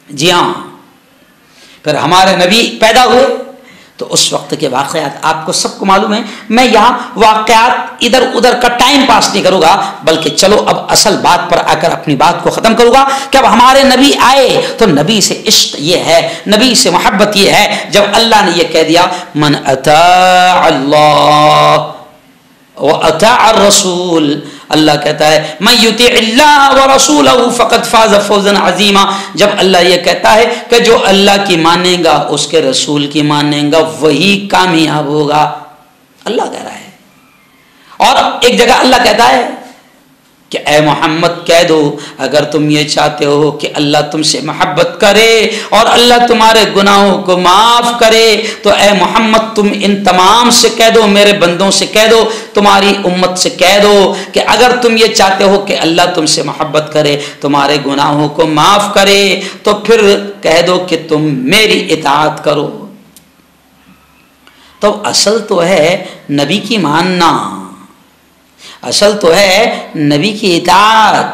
جی ہاں, پھر ہمارے نبی پیدا ہوئے تو اس وقت کے واقعات آپ کو سب کو معلوم ہے. میں یہاں واقعات ادھر ادھر کا ٹائم پاس نہیں کروں گا, بلکہ چلو اب اصل بات پر آ کر اپنی بات کو ختم کروں گا کہ اب ہمارے نبی آئے تو نبی سے عشق یہ ہے, نبی سے محبت یہ ہے. جب اللہ نے یہ کہہ دیا من اطاع اللہ وَأَطَاعَ الرَّسُولِ, اللہ کہتا ہے مَن يُطِعِ اللَّهَ وَرَسُولَهُ فَقَدْ فَازَ فَوْزًا عَظِيمًا. جب اللہ یہ کہتا ہے کہ جو اللہ کی مانے گا, اس کے رسول کی مانے گا, وہی کامیاب ہوگا. اللہ کہہ رہا ہے. اور ایک جگہ اللہ کہتا ہے کہ اے محمد کہہ دو, اگر تم یہ چاہتے ہو کہ اللہ تم سے محبت کرے اور اللہ تمہارے گناہوں کو معاف کرے, تو اے محمد تم ان تمام سے کہہ دو, میرے بندوں سے کہہ دو, تمہاری امت سے کہہ دو کہ اگر تم یہ چاہتے ہو کہ اللہ تم سے محبت کرے, تمہارے گناہوں کو معاف کرے, تو پھر کہہ دو کہ تم میری اطاعت کرو. تو اصل تو ہے نبی کی ماننا, اصل تو ہے نبی کی اطاعت,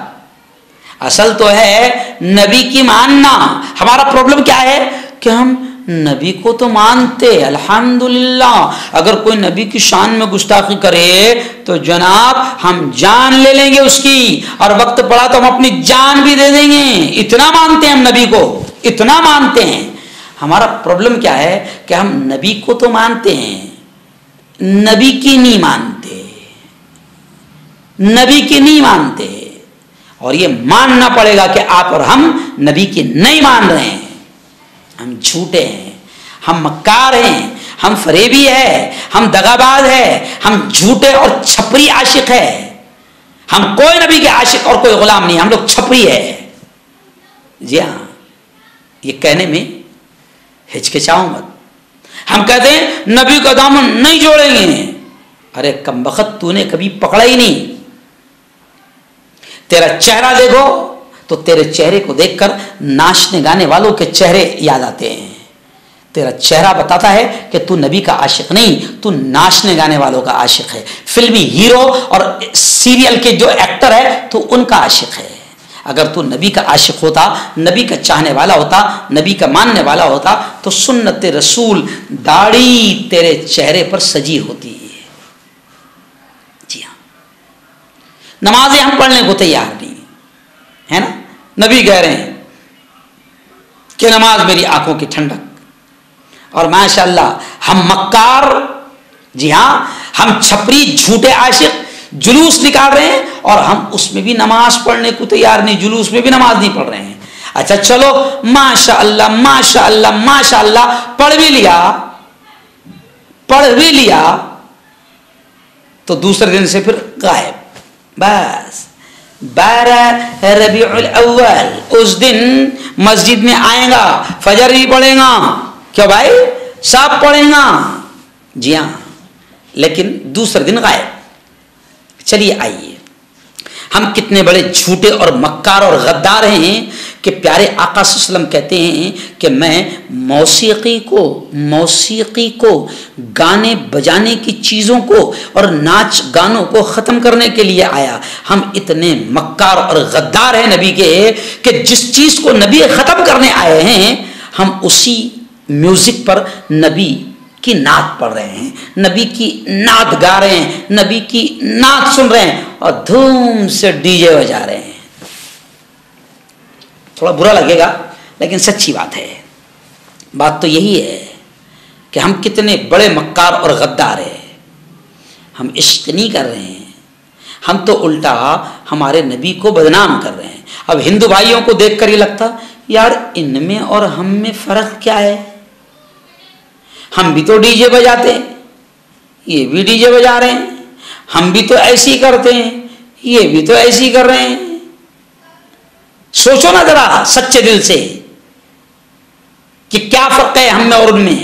اصل تو ہے نبی کی ماننا. ہمارا پرابلم کیا ہے کہ ہم نبی کو تو مانتے الحمدللہ, اگر کوئی نبی کی شان میں گستاخی کرے تو جناب ہم جان لے لیں گے اس کی, اور وقت پڑا تو ہم اپنی جان بھی دے دیں گے. اتنا مانتے ہیں ہم نبی کو, اتنا مانتے ہیں. ہمارا پرابلم کیا ہے کہ ہم نبی کو تو مانتے ہیں, نبی کی نہیں مانتے, نبی کی نہیں مانتے. اور یہ ماننا پڑے گا کہ آپ اور ہم نبی کی نہیں مان رہے ہیں. ہم جھوٹے ہیں, ہم مکار ہیں, ہم فریبی ہے, ہم دغاباز ہے, ہم جھوٹے اور چھپری عاشق ہے. ہم کوئی نبی کے عاشق اور کوئی غلام نہیں, ہم لوگ چھپری ہے. جی ہاں, یہ کہنے میں ہچکچاؤ مت. ہم کہتے ہیں نبی کا دامن نہیں جوڑیں گے. ارے کمبخت, تو نے کبھی پکڑا ہی نہیں. تیرا چہرہ دیکھو تو تیرے چہرے کو دیکھ کر ناچنے گانے والوں کے چہرے یاد آتے ہیں. تیرا چہرہ بتاتا ہے کہ تو نبی کا عاشق نہیں, تو ناچنے گانے والوں کا عاشق ہے. فلمی ہیرو اور سیریل کے جو ایکٹر ہے تو ان کا عاشق ہے. اگر تو نبی کا عاشق ہوتا، نبی کا چاہنے والا ہوتا، نبی کا ماننے والا ہوتا تو سنت رسول داڑھی تیرے چہرے پر سجی ہوتی. جی ہاں، نمازیں ہم پڑھنے کو تیار نہیں ہے نا. نبی کہہ رہے ہیں کہ نماز میری آنکھوں کی ٹھنڈک. اور ماشاءاللہ ہم مکار، جی ہاں ہم چھپری جھوٹے عاشق جلوس نکال رہے ہیں اور ہم اس میں بھی نماز پڑھنے کو تیار نہیں، جلوس میں بھی نماز نہیں پڑھ رہے ہیں. اچھا چلو ماشاءاللہ ماشاءاللہ ماشاءاللہ پڑھ بھی لیا تو دوسرے دن سے پھر غائب. بس 12 ربیع الاول اس دن مسجد میں آئے گا، فجر بھی پڑھے گا، کیوں بھائی سب پڑھے گا. جی ہاں، لیکن دوسرے دن غائب. چلیے آئیے، ہم کتنے بڑے جھوٹے اور مکار اور غدار ہیں کہ پیارے آقا صلی اللہ علیہ وسلم کہتے ہیں کہ میں موسیقی کو گانے بجانے کی چیزوں کو اور ناچ گانوں کو ختم کرنے کے لیے آیا. ہم اتنے مکار اور غدار ہیں نبی کے کہ جس چیز کو نبی ختم کرنے آئے ہیں ہم اسی میوزک پر نبی کی نعت پڑھ رہے ہیں، نبی کی نعت گا رہے ہیں، نبی کی نعت سن رہے ہیں اور دھوم سے ڈی جے بجا رہے ہیں. تھوڑا برا لگے گا لیکن سچی بات ہے. بات تو یہی ہے کہ ہم کتنے بڑے مکار اور غدار ہیں. ہم عشق نہیں کر رہے ہیں، ہم تو الٹا ہمارے نبی کو بدنام کر رہے ہیں. اب ہندو بھائیوں کو دیکھ کر یہ لگتا یار ان میں اور ہم میں فرق کیا ہے؟ ہم بھی تو ڈی جے بجاتے ہیں، یہ بھی ڈی جے بجا رہے ہیں. ہم بھی تو ایسے ہی کرتے ہیں، یہ بھی تو ایسے ہی کر رہے ہیں. سوچو نا ذرا سچے دل سے کہ کیا فرق ہے ہم میں اور ان میں.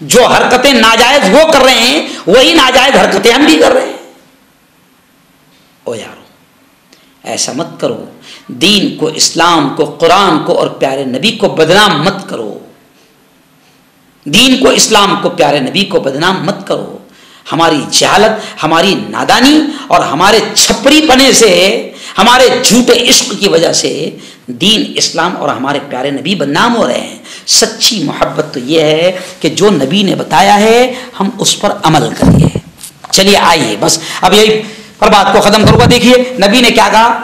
جو حرکتیں ناجائز وہ کر رہے ہیں وہی ناجائز حرکتیں ہم بھی کر رہے ہیں. او یارو ایسا مت کرو. دین کو، اسلام کو، قرآن کو اور پیارے نبی کو بدنام مت کرو. دین کو، اسلام کو، پیارے نبی کو بدنام مت کرو. ہماری جہالت، ہماری نادانی اور ہمارے چھپری پنے سے، ہمارے جھوٹے عشق کی وجہ سے دین، اسلام اور ہمارے پیارے نبی بدنام ہو رہے ہیں. سچی محبت تو یہ ہے کہ جو نبی نے بتایا ہے ہم اس پر عمل کریے. چلیے آئیے، بس اب یہی پر بات کو ختم کروں گا. دیکھیے نبی نے کیا کہا،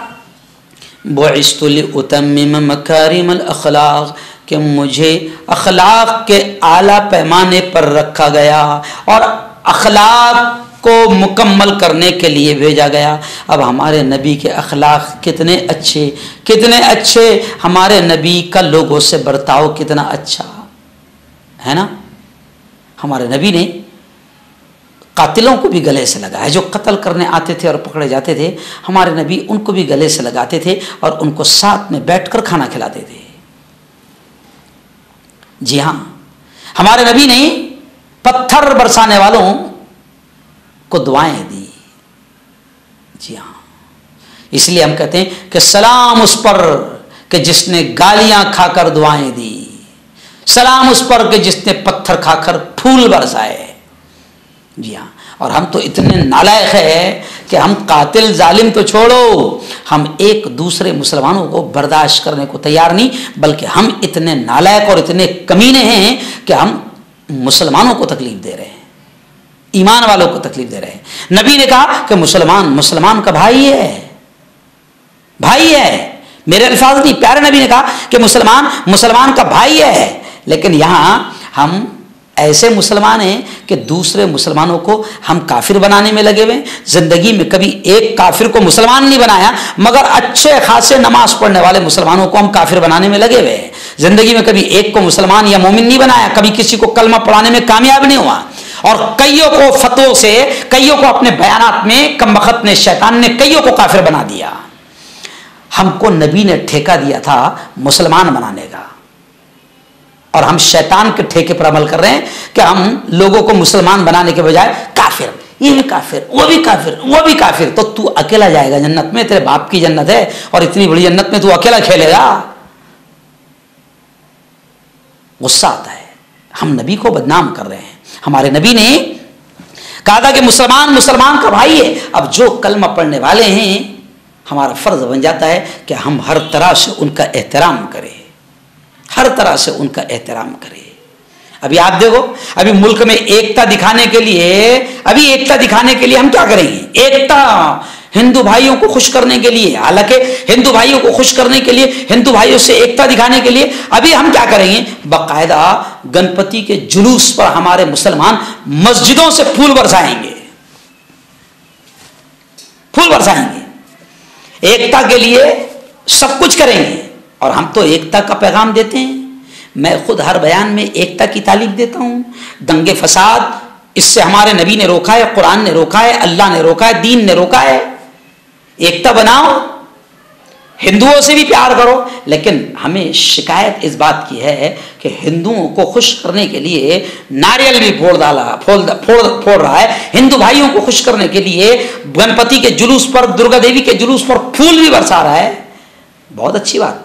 بعثت لأتمم مکارم الاخلاق، کہ مجھے اخلاق کے اعلیٰ پیمانے پر رکھا گیا اور اخلاق کو مکمل کرنے کے لیے بھیجا گیا. اب ہمارے نبی کے اخلاق کتنے اچھے، ہمارے نبی کا لوگوں سے برتاؤ کتنا اچھا ہے نا. ہمارے نبی نے قاتلوں کو بھی گلے سے لگایا، جو قتل کرنے آتے تھے اور پکڑے جاتے تھے ہمارے نبی ان کو بھی گلے سے لگاتے تھے اور ان کو ساتھ میں بیٹھ کر کھانا کھلاتے تھے. جی ہاں، ہمارے نبی نے پتھر برسانے والوں کو دعائیں دی. جی ہاں، اس لیے ہم کہتے ہیں کہ سلام اس پر کہ جس نے گالیاں کھا کر دعائیں دی، سلام اس پر کہ جس نے پتھر کھا کر پھول برسائے. جی ہاں، اور ہم تو اتنے نالائق ہیں کہ ہم قاتل ظالم تو چھوڑو، ہم ایک دوسرے مسلمانوں کو برداشت کرنے کو تیار نہیں، بلکہ ہم اتنے نالائق اور اتنے کمینے ہیں کہ ہم مسلمانوں کو تکلیف دے رہے ہیں، ایمان والوں کو تکلیف دے رہے ہیں. نبی نے کہا کہ مسلمان کا بھائی ہے. میرے الفاظ نہیں، پیارے نبی نے کہا کہ مسلمان کا بھائی ہے. لیکن یہاں ہم ایسے مسلمان ہیں کہ دوسرے مسلمانوں کو ہم کافر بنانے میں لگے ہوئے. زندگی میں کبھی ایک کافر کو مسلمان نہیں بنایا، مگر اچھے خاصے نماز پڑھنے والے مسلمانوں کو ہم کافر بنانے میں لگے ہوئے ہیں. زندگی میں کبھی ایک کو مسلمان یا مومن نہیں بنایا، کبھی کسی کو کلمہ پڑھانے میں کامیاب نہیں ہوا، اور کئیوں کو فتووں سے، کئیوں کو اپنے بیانات میں کم وقت نے، شیطان نے کئیوں کو کافر بنا دیا. ہم کو نبی نے ٹھیکہ دیا تھا مسلمان بنانے کا، اور ہم شیطان کے ٹھیکے پر عمل کر رہے ہیں کہ ہم لوگوں کو مسلمان بنانے کے بجائے کافر، یہ بھی کافر، وہ بھی کافر، وہ بھی کافر. تو اکیلا جائے گا جنت میں؟ تیرے باپ کی جنت ہے اور اتنی بڑی جنت میں تو اکیلا کھیلے گا. غصہ آتا ہے. ہم نبی کو بدنام کر رہے ہیں. ہمارے نبی نے کہا تھا کہ مسلمان کا بھائی ہے. اب جو کلمہ پڑھنے والے ہیں ہمارا فرض بن جاتا ہے کہ ہم ہر طرح سے ان کا احترام کریں، ہر طرح سے ان کا احترام کریں۔ ابھی آپ دیکھو، ابھی ملک میں ایکتا دکھانے کے لیے ہم کیا کریں گے؟ ایکتا ہندو بھائیوں کو خوش کرنے کے لیے، حالانکہ ہندو بھائیوں کو خوش کرنے کے لیے، ہندو بھائیوں سے ایکتا دکھانے کے لیے ابھی ہم کیا کریں گے؟ باقاعدہ گنپتی کے جلوس پر ہمارے مسلمان مسجدوں سے پھول برسائیں گے، پھول برسائیں گے، ایکتا کے لیے سب کچھ کریں گے۔ اور ہم تو ایکتا کا پیغام دیتے ہیں، میں خود ہر بیان میں ایکتا کی تعلیم دیتا ہوں۔ دنگے فساد اس سے ہمارے نبی نے روکا ہے، قرآن نے روکا ہے، اللہ نے روکا ہے، دین نے روکا ہے۔ ایکتا بناؤ، ہندوؤں سے بھی پیار کرو، لیکن ہمیں شکایت اس بات کی ہے کہ ہندوؤں کو خوش کرنے کے لیے ناریل بھی پھوڑ رہا ہے، ہندو بھائیوں کو خوش کرنے کے لیے گنپتی کے جلوس پر، درگا دیوی کے جلوس پر پھول بھی برسا رہا ہے۔ بہت اچھی بات،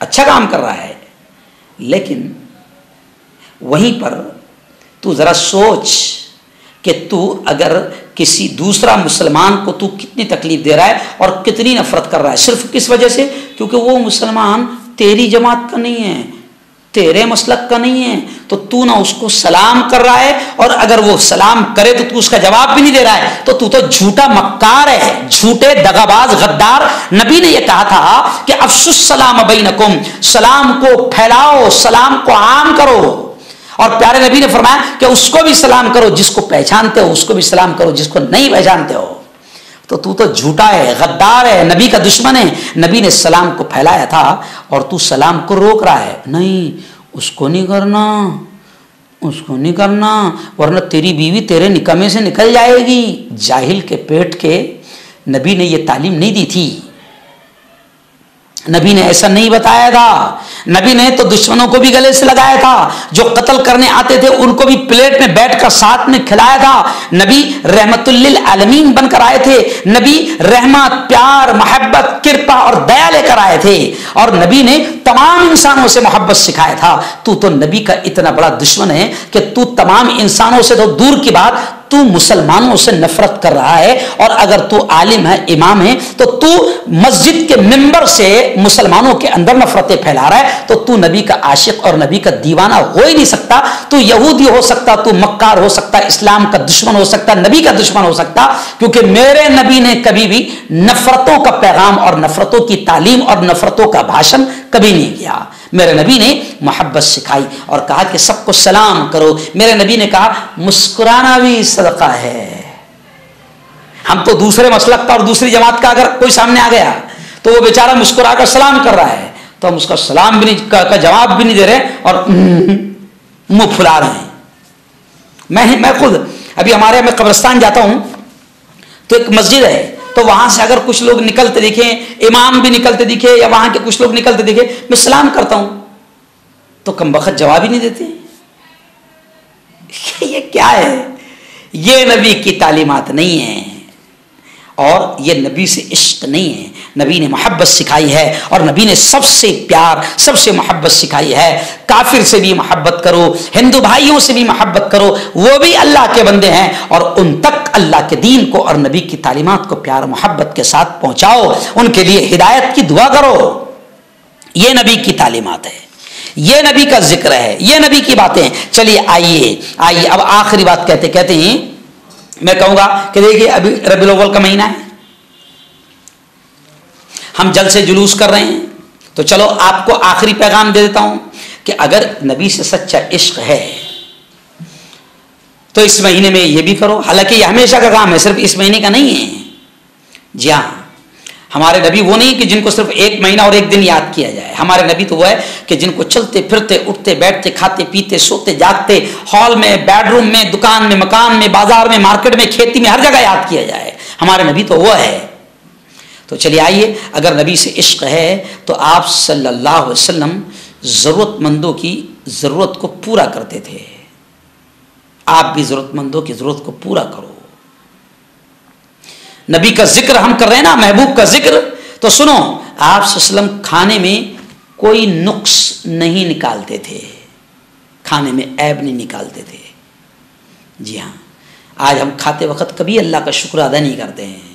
اچھا کام کر رہا ہے، لیکن وہیں پر تو ذرا سوچ کہ تو اگر کسی دوسرا مسلمان کو تو کتنی تکلیف دے رہا ہے اور کتنی نفرت کر رہا ہے، صرف کس وجہ سے؟ کیونکہ وہ مسلمان تیری جماعت کا نہیں ہے، تیرے مسلک کا نہیں ہے، تو نہ اس کو سلام کر رہا ہے، اور اگر وہ سلام کرے تو اس کا جواب بھی نہیں دے رہا ہے، تو جھوٹا مکار ہے، جھوٹے دغاباز غدار۔ نبی نے یہ کہا تھا کہ افشوا السلام بینکم، سلام کو پھیلاؤ، سلام کو عام کرو، اور پیارے نبی نے فرمایا کہ اس کو بھی سلام کرو جس کو پہچانتے ہو، اس کو بھی سلام کرو جس کو نہیں پہچانتے ہو۔ تو جھوٹا ہے، غدار ہے، نبی کا دشمن ہے۔ نبی نے سلام کو پھیلایا تھا اور تو سلام کو روک رہا ہے، نہیں اس کو نہیں کرنا، اس کو نہیں کرنا، ورنہ تیری بیوی تیرے نکمے سے نکل جائے گی۔ جاہل کے پیٹ کے نبی نے یہ تعلیم نہیں دی تھی، نبی نے ایسا نہیں بتایا تھا۔ نبی نے تو دشمنوں کو بھی گلے سے لگایا تھا، جو قتل کرنے آتے تھے ان کو بھی پلیٹ میں بیٹھ کر ساتھ میں کھلایا تھا۔ نبی رحمت للعالمین بن کر آئے تھے، نبی رحمت، پیار، محبت، کرپا اور دیا لے کر آئے تھے، اور نبی نے تمام انسانوں سے محبت سکھایا تھا۔ تو نبی کا اتنا بڑا دشمن ہے کہ تو تمام انسانوں سے تو دور کی بات، تو مسلمانوں سے نفرت کر رہا ہے، اور اگر تو عالم ہے، امام ہے، تو مسجد کے ممبر سے مسلمانوں کے اندر نفرتیں پھیلا رہا ہے، تو نبی کا عاشق اور نبی کا دیوانہ ہو ہی نہیں سکتا۔ تو یہودی ہو سکتا، تو مکار ہو سکتا، اسلام کا دشمن ہو سکتا، نبی کا دشمن ہو سکتا، کیونکہ میرے نبی نے کبھی بھی نفرتوں کا پیغام اور نفرتوں کی تعلیم اور نفرتوں کا بھاشن کبھی نہیں کیا۔ میرے نبی نے محبت سکھائی اور کہا کہ سب کو سلام کرو۔ میرے نبی نے کہا مسکرانا بھی صدقہ ہے۔ ہم تو دوسرے مسلک کا اور دوسری جماعت کا اگر کوئی سامنے آ گیا تو وہ بیچارہ مسکرا کر سلام کر رہا ہے، تو ہم اس کا سلام بھی نہیں کا جواب بھی نہیں دے رہے اور منہ پھلا رہے ہیں۔ میں خود ابھی ہمارے میں قبرستان جاتا ہوں تو ایک مسجد ہے، تو وہاں سے اگر کچھ لوگ نکلتے دیکھیں، امام بھی نکلتے دکھے یا وہاں کے کچھ لوگ نکلتے دیکھے، میں سلام کرتا ہوں تو کم بخت جواب ہی نہیں دیتے۔ یہ کیا ہے؟ یہ نبی کی تعلیمات نہیں ہیں، اور یہ نبی سے عشق نہیں ہے۔ نبی نے محبت سکھائی ہے، اور نبی نے سب سے پیار، سب سے محبت سکھائی ہے۔ کافر سے بھی محبت کرو، ہندو بھائیوں سے بھی محبت کرو، وہ بھی اللہ کے بندے ہیں، اور ان تک اللہ کے دین کو اور نبی کی تعلیمات کو پیار محبت کے ساتھ پہنچاؤ، ان کے لیے ہدایت کی دعا کرو۔ یہ نبی کی تعلیمات ہے، یہ نبی کا ذکر ہے، یہ نبی کی باتیں۔ چلیے آئیے اب آخری بات کہتے ہیں میں کہوں گا کہ دیکھیے ابھی ربیع الاول کا مہینہ ہے، ہم جلد سے جلوس کر رہے ہیں، تو چلو آپ کو آخری پیغام دے دیتا ہوں کہ اگر نبی سے سچا عشق ہے تو اس مہینے میں یہ بھی کرو۔ حالانکہ یہ ہمیشہ کا کام ہے، صرف اس مہینے کا نہیں ہے۔ جی ہاں، ہمارے نبی وہ نہیں کہ جن کو صرف ایک مہینہ اور ایک دن یاد کیا جائے۔ ہمارے نبی تو وہ ہے کہ جن کو چلتے پھرتے، اٹھتے بیٹھتے، کھاتے پیتے، سوتے جاگتے، ہال میں، بیڈ روم میں، دکان میں، مکان میں، بازار میں، مارکیٹ میں، کھیتی میں، ہر جگہ یاد کیا جائے۔ ہمارے نبی تو وہ ہے۔ تو چلیے آئیے، اگر نبی سے عشق ہے تو آپ صلی اللہ علیہ وسلم ضرورت مندوں کی ضرورت کو پورا کرتے تھے۔ آپ بھی ضرورت مندوں کی ضرورت کو پورا کرو۔ نبی کا ذکر ہم کر رہے ہیں نا، محبوب کا ذکر، تو سنو، آپ صلی اللہ علیہ وسلم کھانے میں کوئی نقص نہیں نکالتے تھے، کھانے میں عیب نہیں نکالتے تھے۔ جی ہاں، آج ہم کھاتے وقت کبھی اللہ کا شکر ادا نہیں کرتے ہیں،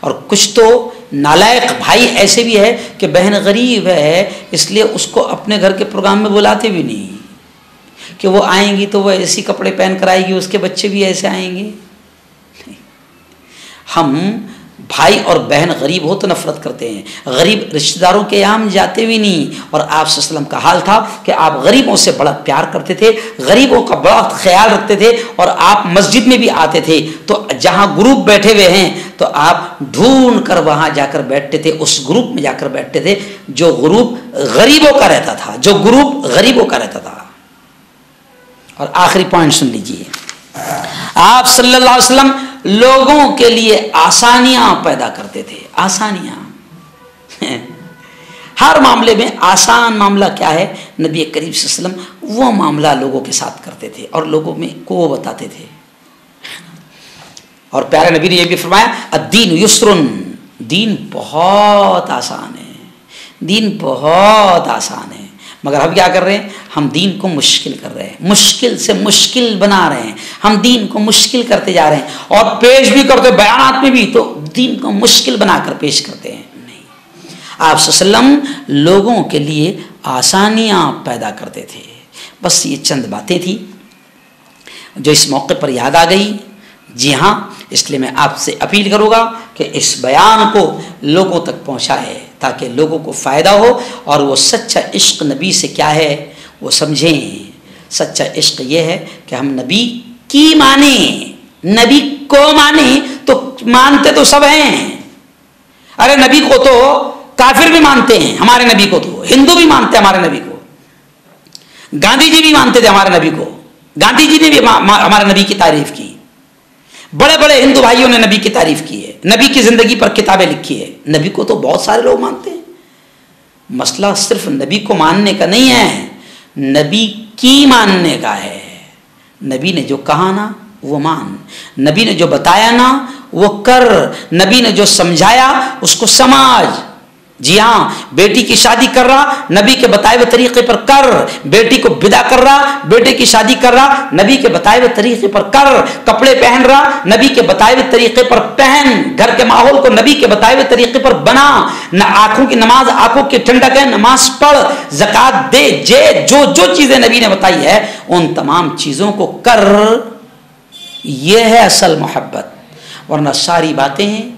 اور کچھ تو نالائق بھائی ایسے بھی ہے کہ بہن غریب ہے اس لیے اس کو اپنے گھر کے پروگرام میں بلاتے بھی نہیں کہ وہ آئیں گی تو وہ ایسی کپڑے پہن کر آئے گی، اس کے بچے بھی ایسے آئیں گے۔ ہم بھائی اور بہن غریب ہو تو نفرت کرتے ہیں، غریب رشتہ داروں کے یہاں ہم جاتے بھی نہیں۔ اور آپ صلی اللہ علیہ وسلم کا حال تھا کہ آپ غریبوں سے بڑا پیار کرتے تھے، غریبوں کا بڑا خیال رکھتے تھے، اور آپ مسجد میں بھی آتے تھے تو جہاں گروپ بیٹھے ہوئے ہیں تو آپ ڈھونڈ کر وہاں جا کر بیٹھتے تھے، اس گروپ میں جا کر بیٹھتے تھے جو گروپ غریبوں کا رہتا تھا، جو گروپ غریبوں کا رہتا تھا۔ اور آخری پوائنٹ سن لیجئے، آپ صلی اللہ علیہ وسلم لوگوں کے لیے آسانیاں پیدا کرتے تھے، آسانیاں۔ ہر معاملے میں آسان معاملہ کیا ہے، نبی کریم صلی اللہ علیہ وسلم وہ معاملہ لوگوں کے ساتھ کرتے تھے اور لوگوں میں کو وہ بتاتے تھے۔ اور پیارے نبی نے یہ بھی فرمایا الدین یسرن، دین بہت آسان ہے، دین بہت آسان ہے۔ مگر ہم کیا کر رہے ہیں، ہم دین کو مشکل کر رہے ہیں، مشکل سے مشکل بنا رہے ہیں، ہم دین کو مشکل کرتے جا رہے ہیں، اور پیش بھی کرتے بیانات میں بھی تو دین کو مشکل بنا کر پیش کرتے ہیں۔ نہیں، آپ صلی اللہ علیہ وسلم لوگوں کے لیے آسانیاں پیدا کرتے تھے۔ بس یہ چند باتیں تھیں جو اس موقع پر یاد آ گئی۔ جی ہاں، اس لیے میں آپ سے اپیل کروں گا کہ اس بیان کو لوگوں تک پہنچائے تاکہ لوگوں کو فائدہ ہو اور وہ سچا عشق نبی سے کیا ہے وہ سمجھیں۔ سچا عشق یہ ہے کہ ہم نبی کی مانیں، نبی کو مانیں، تو مانتے تو سب ہیں۔ ارے نبی کو تو کافر بھی مانتے ہیں، ہمارے نبی کو تو ہندو بھی مانتے ہیں، ہمارے نبی کو گاندھی جی بھی مانتے تھے، ہمارے نبی کو گاندھی جی نے بھی ہمارے نبی کی تعریف کی، بڑے بڑے ہندو بھائیوں نے نبی کی تعریف کی ہے، نبی کی زندگی پر کتابیں لکھی ہے۔ نبی کو تو بہت سارے لوگ مانتے ہیں۔ مسئلہ صرف نبی کو ماننے کا نہیں ہے، نبی کی ماننے کا ہے۔ نبی نے جو کہا نا وہ مان، نبی نے جو بتایا نا وہ کر، نبی نے جو سمجھایا اس کو سمجھ۔ جی ہاں، بیٹی کی شادی کر رہا نبی کے بتائے ہوئے طریقے پر کر، بیٹی کو بدا کر رہا، بیٹے کی شادی کر رہا نبی کے بتائے ہوئے طریقے پر کر، کپڑے پہن رہا نبی کے بتائے ہوئے طریقے پر پہن، گھر کے ماحول کو نبی کے بتائے ہوئے طریقے پر بنا، نہ آنکھوں کی نماز آنکھوں کی ٹھنڈک ہے، نماز پڑھ، زکوٰۃ دے، جو جو چیزیں نبی نے بتائی ہے ان تمام چیزوں کو کر۔ یہ ہے اصل محبت، ورنہ ساری باتیں ہیں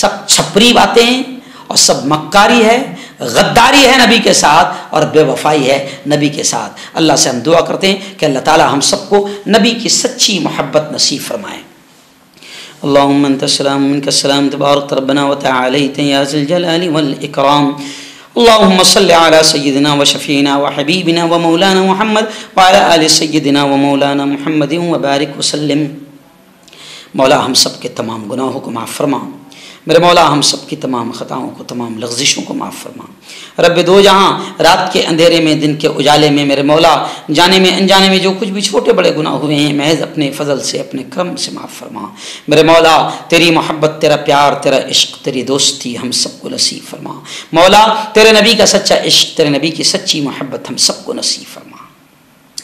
سب چھپری باتیں ہیں اور سب مکاری ہے، غداری ہے نبی کے ساتھ اور بے وفائی ہے نبی کے ساتھ۔ اللہ سے ہم دعا کرتے ہیں کہ اللہ تعالی ہم سب کو نبی کی سچی محبت نصیب فرمائے۔ اللہم انت السلام منک السلام تبارک ربنا وتعالیت یا ذی الجلال والاکرام۔ اللہم صلی علی سیدنا و شفیعنا و حبیبنا و مولانا محمد وعلی آل سیدنا و مولانا محمد وبارک وسلم۔ مولا ہم سب کے تمام گناہوں کو معاف فرما، میرے مولا ہم سب کی تمام خطاؤں کو، تمام لغزشوں کو معاف فرما۔ رب دو جہاں، رات کے اندھیرے میں دن کے اجالے میں میرے مولا جانے میں انجانے میں جو کچھ بھی چھوٹے بڑے گناہ ہوئے ہیں محض اپنے فضل سے اپنے کرم سے معاف فرما۔ میرے مولا تیری محبت، تیرا پیار، تیرا عشق، تیری دوستی ہم سب کو نصیب فرما۔ مولا تیرے نبی کا سچا عشق، تیرے نبی کی سچی محبت ہم سب کو نصیب فرما۔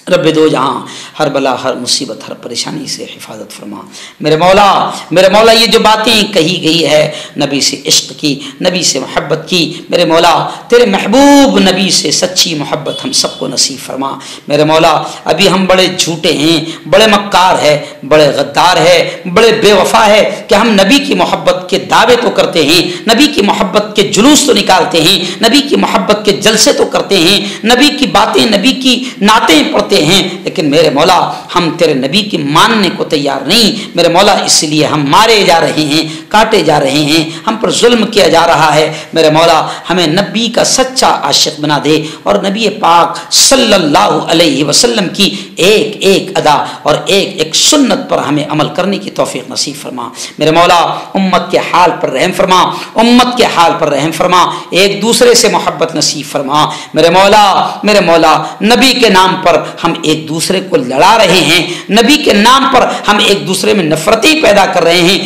رب دو جہاں، ہر بلا ہر مصیبت ہر پریشانی سے حفاظت فرما۔ میرے مولا یہ جو باتیں کہی گئی ہے نبی سے عشق کی، نبی سے محبت کی، میرے مولا تیرے محبوب نبی سے سچی محبت ہم سب کو نصیب فرما۔ میرے مولا ابھی ہم بڑے جھوٹے ہیں، بڑے مکار ہے، بڑے غدار ہے، بڑے بے وفا ہے کہ ہم نبی کی محبت کے دعوے تو کرتے ہیں، نبی کی محبت کے جلوس تو نکالتے ہیں، نبی کی محبت کے جلسے تو کرتے ہیں، نبی کی باتیں نبی کی نعتیں پڑھتے ہیں، لیکن میرے مولا ہم تیرے نبی کی ماننے کو تیار نہیں۔ میرے مولا اس لیے ہم مارے جا رہے ہیں، کاٹے جا رہے ہیں، ہم پر ظلم کیا جا رہا ہے۔ میرے مولا ہمیں نبی کا سچا عاشق بنا دے اور نبی پاک صلی اللہ علیہ وسلم کی ایک ایک ادا اور ایک ایک سنت پر ہمیں عمل کرنے کی توفیق نصیب فرما۔ میرے مولا امت کے حال پر رحم فرما، امت کے حال پر رحم فرما، ایک دوسرے سے محبت نصیب فرما۔ میرے مولا نبی کے نام پر ہم ایک دوسرے کو لڑا رہے ہیں، نبی کے نام پر ہم ایک دوسرے میں نفرتیں پیدا کر رہے ہیں۔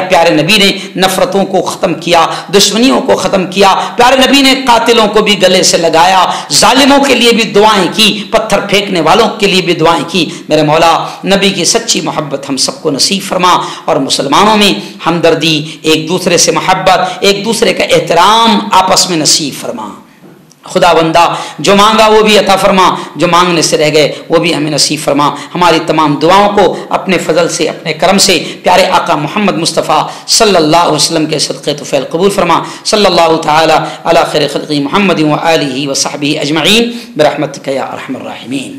پیارے نبی نے نفرتوں کو ختم کیا، دشمنیوں کو ختم کیا، پیارے نبی نے قاتلوں کو بھی گلے سے لگایا، ظالموں کے لیے بھی دعائیں کی، پتھر پھینکنے والوں کے لیے بھی دعائیں کی. میرے مولا نبی کی سچی محبت ہم سب کو نصیب فرما اور مسلمانوں میں ہمدردی، ایک دوسرے سے محبت، ایک دوسرے کا احترام آپس میں نصیب فرما. خدا بندہ جو مانگا وہ بھی عطا فرما، جو مانگنے سے رہ گئے وہ بھی ہمیں نصیب فرما. ہماری تمام دعاؤں کو اپنے فضل سے، اپنے کرم سے پیارے آقا محمد مصطفیٰ صلی اللہ علیہ وسلم کے صدقے طفیل قبول فرما. صلی اللہ تعالی علی خیر خلقی محمد و آلہ و صحبہ اجمعین برحمتک یا ارحم الراحمین.